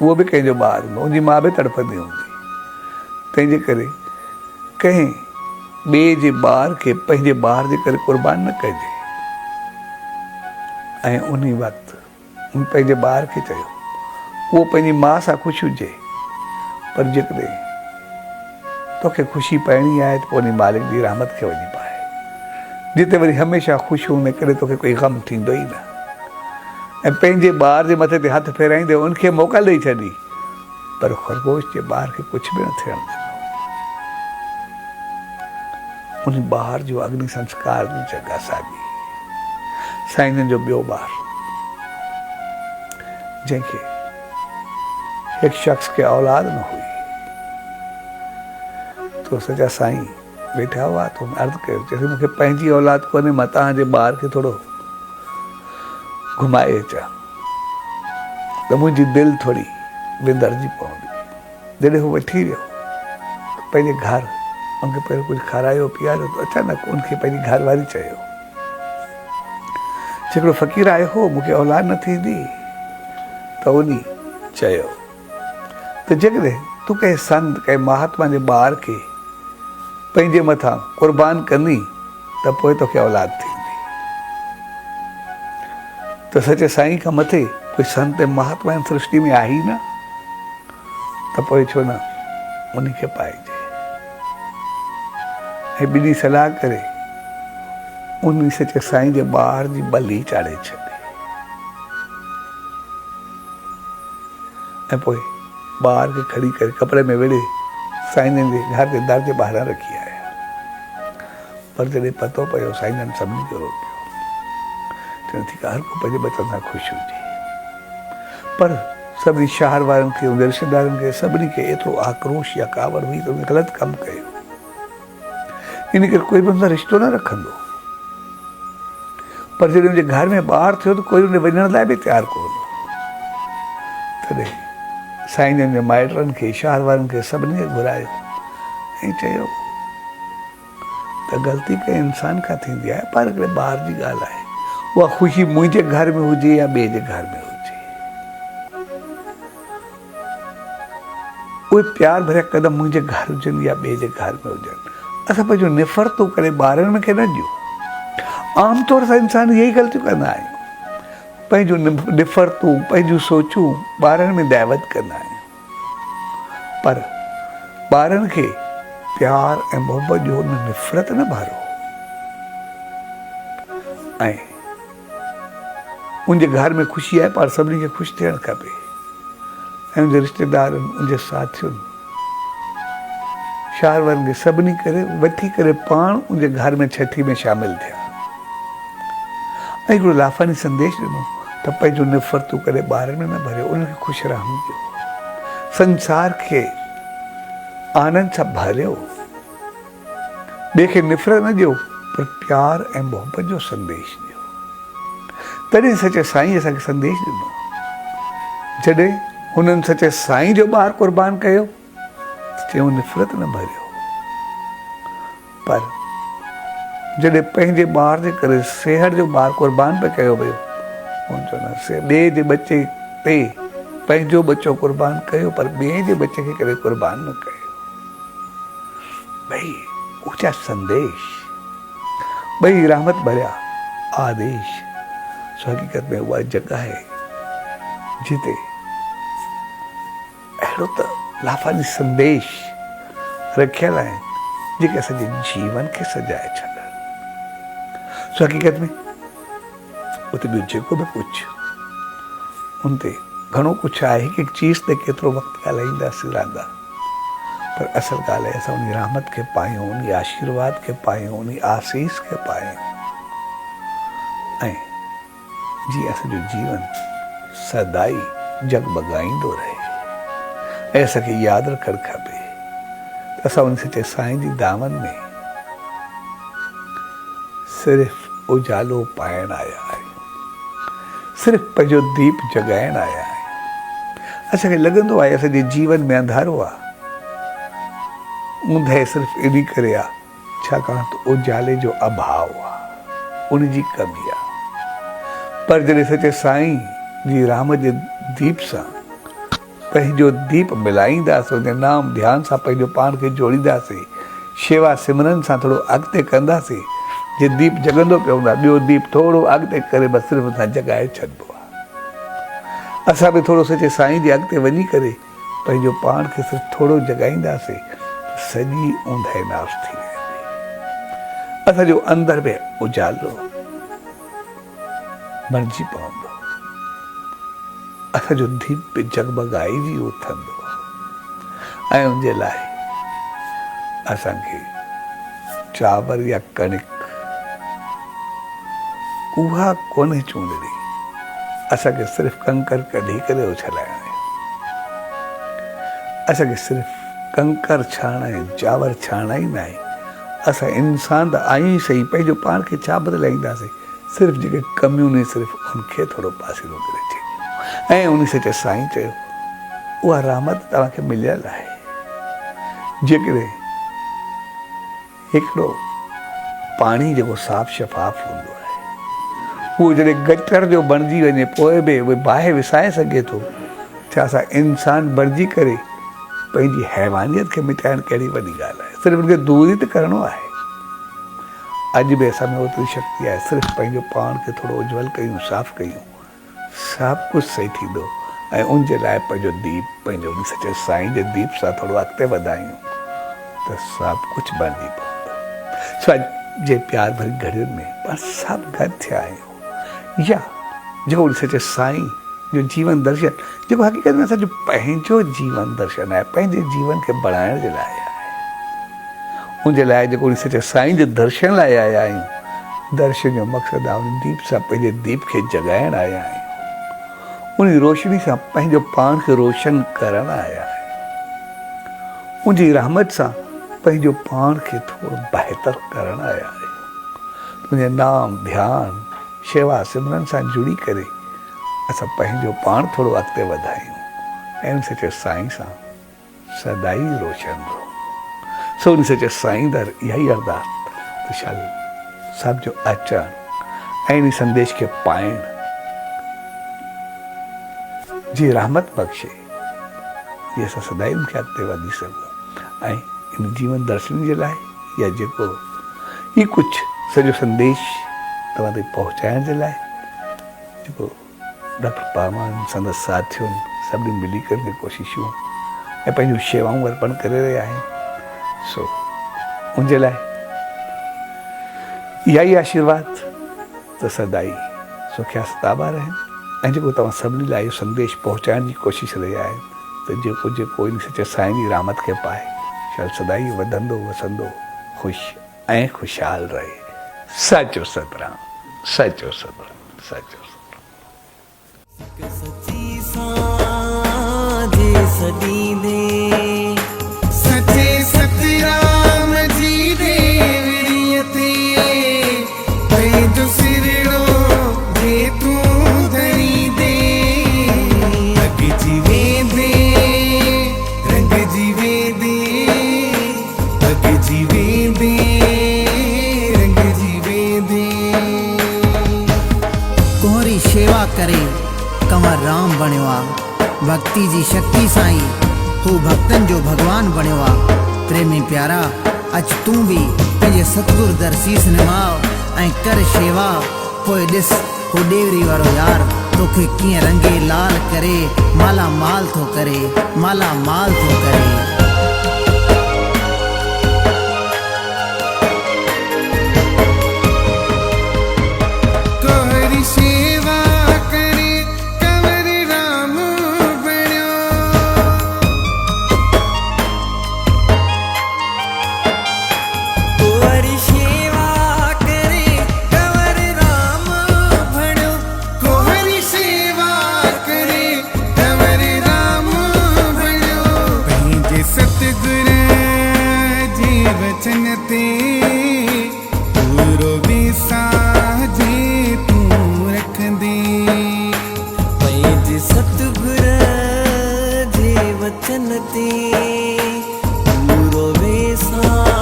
उहो बि कंहिंजो ॿारु हूंदो, उनजी माउ बि तड़पंदी हूंदी। तंहिंजे करे कंहिं ॿिए जे ॿार खे पंहिंजे ॿार जे करे क़ुर्बान न कजे। ऐं उन वक़्तु पंहिंजे ॿार खे चयो उहो पंहिंजी माउ सां ख़ुशि हुजे, पर जेकॾहिं तोखे ख़ुशी पाइणी आहे त पोइ उन मालिक जी रहमत खे वञी पाए, जिते वरी हमेशह ख़ुशि हूंदे करे तोखे कोई ग़म थींदो ई न। ऐं पंहिंजे ॿार जे मथे ते हथु फेराईंदे उनखे मोकल ॾेई छॾी, पर ख़रगोश जे ॿार खे कुझु बि न थियणु ॾिनो। उन ॿार जो अग्नि संस्कार जी जॻह साॻी साईं जो ॿियो ॿारु, जंहिंखे हिकु शख़्स खे औलाद न हुई, तो सचा साईं वेठा हुआ तो अर्ज़ु कयो, चयोसि मूंखे पंहिंजी औलाद कोन्हे, मां तव्हांजे ॿार खे थोरो घुमाए अचां त मुंहिंजी दिलि थोरी विंदरजी पवंदी। जॾहिं हू वठी वियो पंहिंजे घर, उनखे पहिरियों कुझु खारायो पीआरियो, तो अचानक उनखे पंहिंजी घरवारी चयो, हिकिड़ो फ़क़ीर आयो हो, मूंखे औलाद न थींदी, त उन चयो त जेकॾहिं तूं कंहिं संत कंहिं महात्मा जे ॿार खे पंहिंजे मथां क़ुर्बान कंदी त पोइ तोखे औलाद थींदी। त सचे साईं खां मथे कोई संत महात्मा सृष्टि में आहे ई न, त पोइ छो न उनखे पाइजे। ऐं ॿिन्ही सलाह करे उन सचे साईं जे ॿार जी बली चाढ़े छॾी। ऐं पोइ ॿार खे खणी करे कपिड़े में वेड़े साईं जे घर जे दर जे ॿाहिरां रखी आया। पर जॾहिं पतो पियो साईं जन सभिनी खे रोकियो, चवनि थी हर को पंहिंजे बचनि सां ख़ुशि हुजे, पर सभिनी शहर वारनि खे उन रिश्तेदारनि खे सभिनी खे एतिरो आक्रोश या कावड़ हुई त उन ग़लति कमु कयो। इन करे कोई बि हुनसां रिश्तो न रखंदो। पर जॾहिं मुंहिंजे घर में ॿारु थियो त कोई उन वञण लाइ बि तयारु कोन हो। तॾहिं साईं जन जे माइटनि खे शहर वारनि खे सभिनी खे घुरायो ऐं चयो त ग़लती कंहिं इंसान खां थींदी आहे, पर हिकिड़े ॿार जी ॻाल्हि आहे, उहा ख़ुशी मुंहिंजे घर में हुजे या ॿिए जे घर में हुजे, उहे प्यार भरिया क़दम मुंहिंजे घर हुजनि या ॿिए जे घर में हुजनि। असां पंहिंजो निफ़रतो करे ॿारनि में खे न ॾियो। आमतौर सां इंसान इहे ई ग़लतियूं कंदा आहियूं, पंहिंजो निफ़रतूं पंहिंजूं सोचूं ॿारनि में दावत कंदा आहियूं, पर ॿारनि खे प्यार ऐं मोहबत जो निफ़रत न भरो। ऐं उनजे घर में ख़ुशी आहे, पर सभिनी खे ख़ुशि थियणु खपे। ऐं उनजे रिश्तेदारनि उनजे साथियुनि शहर वारनि खे सभिनी करे वठी करे पाण उनजे घर में छठी में शामिलु थिया ऐं हिकिड़ो लाफ़ानी संदेश ॾिनो त पंहिंजो निफ़रतूं करे ॿारनि में न भरियो, उनखे ख़ुशि रहणु ॾियो, संसार खे आनंद सां भरियो, ॿिए खे निफ़रत न ॾियो, पर प्यार ऐं मोहबत जो संदेश ॾियो। तॾहिं सचे साईं असांखे संदेश ॾिनो। जॾहिं हुननि सचे साईं जो ॿारु क़ुर्बान कयो त चयूं निफ़रत न भरियो, पर जॾहिं पंहिंजे ॿार जे करे सिहर जो ॿारु क़ुर्बान पे कयो वियो, हुनजो न ॿिए जे बचे ते पंहिंजो बच्चो क़ुर्बान कयो, पर ॿिए जे बचे खे करे क़ुर्बान न कयो। ॿई ऊचा संदेश, ॿई रहमत भरिया आदेश। सो हक़ीक़त में उहा जॻह आहे जिते अहिड़ो त लाफ़ानी संदेश रखियल आहिनि जेके असांजे जीवन खे सजाए छॾनि। सो हक़ीक़त में उते ॿियो जेको बि कुझु उन ते घणो कुझु आहे, हिकु हिकु चीज़ ते केतिरो वक़्तु ॻाल्हाईंदासीं रहंदा, पर असल ॻाल्हि आहे असां उन रहमत खे पायूं, उन आशीर्वाद खे पायूं, उन आसीस खे पायूं, ऐं जीअं असांजो जीवन सदाई जगमगाईंदो रहे। ऐं असांखे यादि रखणु खपे त असां उन सचे साईं जी दामन में सिर्फ़ु उजालो पाइण आया आहियूं, सिर्फ़ु पंहिंजो दीप जॻाइण आया आहियूं। असांखे लॻंदो आहे असांजे जीवन में अंधारो आहे, ऊंदहि सिर्फ़ु इन करे आहे छाकाणि त उजाले जो अभाव आहे, उन जी कमी आहे। पर जॾहिं सचे साईं जी राम जे दीप सां पंहिंजो दीप मिलाईंदासीं, उन नाम ध्यान सां पंहिंजो पाण खे जोड़ींदासीं, शेवा सिमरन सां थोरो अॻिते कंदासीं, जे दीप जगंदो पियो हूंदो आहे, ॿियो दीप थोरो अॻिते करे बसि सिर्फ़ु असां जॻाए छॾिबो आहे। असां बि थोरो सचे साईं जे अॻिते वञी करे पंहिंजो पाण खे सिर्फ़ु थोरो जॻाईंदासीं, सॼी ऊंदहि नाश थी वेंदी। असांजो अंदर में उजालो बणिजी पवंदो, असांजो दीप बि जगमगाइजी उथंदो। ऐं उनजे लाइ असांखे चांवर या कणिक उहा कोन्हे चूंडणी, असांखे सिर्फ़ु कंकर कढी करे उछलाइणा आहिनि। असांखे सिर्फ़ु कंकर छाणणा आहिनि, चांवर छाणणा ई न आहे। असां इंसान त आहियूं ई सही, पंहिंजो पाण खे छा बदिलाईंदासीं? सिर्फ़ु जेके कमियूं आहिनि सिर्फ़ु उनखे थोरो पासीरो करे छॾियो। ऐं उन सचे साईं चयो उहा रहमत तव्हांखे मिलियल आहे। जेकॾहिं हिकिड़ो पाणी जेको साफ़ शफ़ाफ़ हूंदो आहे, उहो जॾहिं गटर जो बणिजी वञे पोइ बि उहे बाहि विसाए सघे थो, छा असां इंसान बणिजी करे पंहिंजी हैवानियत खे मिटाइण कहिड़ी वॾी ॻाल्हि आहे? सिर्फ़ु उनखे दूर ई त करिणो आहे। अॼु बि असां में ओतिरी शक्ति आहे, सिर्फ़ु पंहिंजो पाण खे थोरो उज्जवल कयूं, साफ़ कयूं, सभु कुझु सही थींदो। ऐं उनजे लाइ पंहिंजो दीप, पंहिंजो उन सचे साईं जे दीप सां थोरो अॻिते वधायूं त सभु कुझु बणिजी पवंदो। सो अॼु जे प्यार भरी घड़ियुनि में पाण सभु गॾु थिया आहियूं, या जेको उन सचे साईं जो जीवन दर्शन, जेको हक़ीक़त में असांजो पंहिंजो जीवन दर्शन आहे, पंहिंजे जीवन खे बढ़ाइण जे लाइ आहे। उनजे लाइ जेको उन सचे साईं जे दर्शन लाइ आया आहियूं, दर्शन जो मक़सदु आहे उन दीप सां पंहिंजे दीप खे जॻाइण आया आहियूं, उन रोशनी सां पंहिंजो पाण खे रोशन करण आया आहियूं, उनजी रहमत सां पंहिंजो पाण खे थोरो बहितर करण आया आहियूं। उनजे नाम ध्यान शेवा सिमरन सां जुड़ी करे असां पंहिंजो पाण थोरो अॻिते वधायूं ऐं उन सचे साईं सां सदाई रोशन रहो। सो उन सचे साईं दर इहा ई अरदास त शाल सभ जो अचणु ऐं इन संदेश खे पाइण जी रहमत बख़्शे, जीअं असां सदाई उनखे अॻिते वधी सघूं। ऐं इन जीवन दर्शन जे लाइ या जेको ही कुझु सॼो संदेश तव्हां ताईं पहुचाइण जे लाइ जेको डॉक्टर पामान संदसि साथियुनि सभिनी मिली करे कोशिशूं ऐं पंहिंजूं शेवाऊं अर्पण करे रहिया आहिनि। सो उनजे लाइ इहा ई आशीर्वाद त सदाई सुखिया सताबा रहनि। ऐं जेको तव्हां सभिनी लाइ इहो संदेश पहुचाइण जी कोशिशि रहिया आहिनि त जेको जेको इन सचे साईं जी रहमत खे पाए शायदि सदाई वधंदो वसंदो ख़ुशि ऐं ख़ुशहाल रहे। सचो सतराम, सचो सतराम, सचो सच्ची साझे सदी दे सचे सतराम जी दे विरियते पंहिंजो सिरड़ो जे तूं धरी दे अॻ जीवे दे रंग जीवे दे अॻ जीवे दे रंग जीवे दे। कोहरी शेवा करे कंवर राम बणियो आहे, भक्ति जी शक्ति साईं हू भक्तन जो भगवान बणियो आहे। प्रेमी प्यारा अच तूं बि पंहिंजे सतगुरु दर सीस निमाव ऐं कर शेवा, पोइ ॾिस हू ॾेवरी वारो यार तोखे कीअं रंगे लाल करे माला माल थो करे, माला माल थो करे। कोहरी सेवा करे कंवर राम बणियो, कोहरी शेवा करे कंवर राम बणियो, कोहरी सेवा करे कंवर राम बणियो। पंहिंजे सतगुर जे वचन ते पूरो विसाजे तूं रखंदे, पंहिंजे सतगुर जे वचन ते पूरो वेसाजे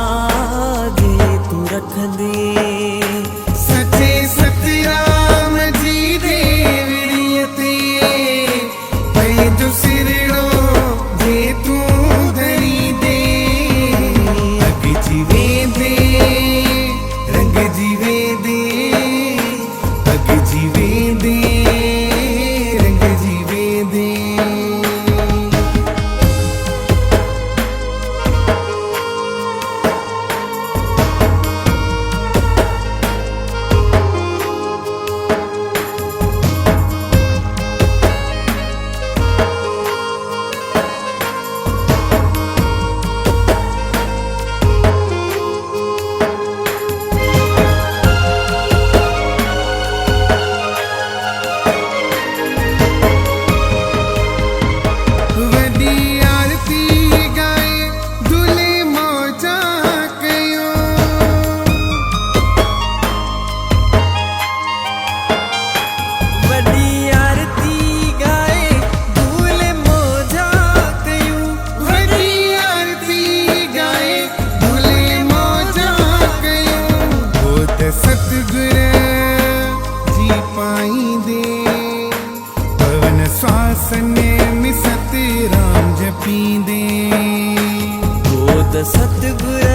मुक्त सतगुर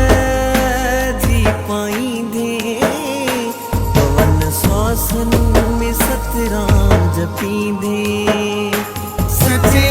जी पाईंदे पवन श्वासन में सतराम जपींदे सच्चे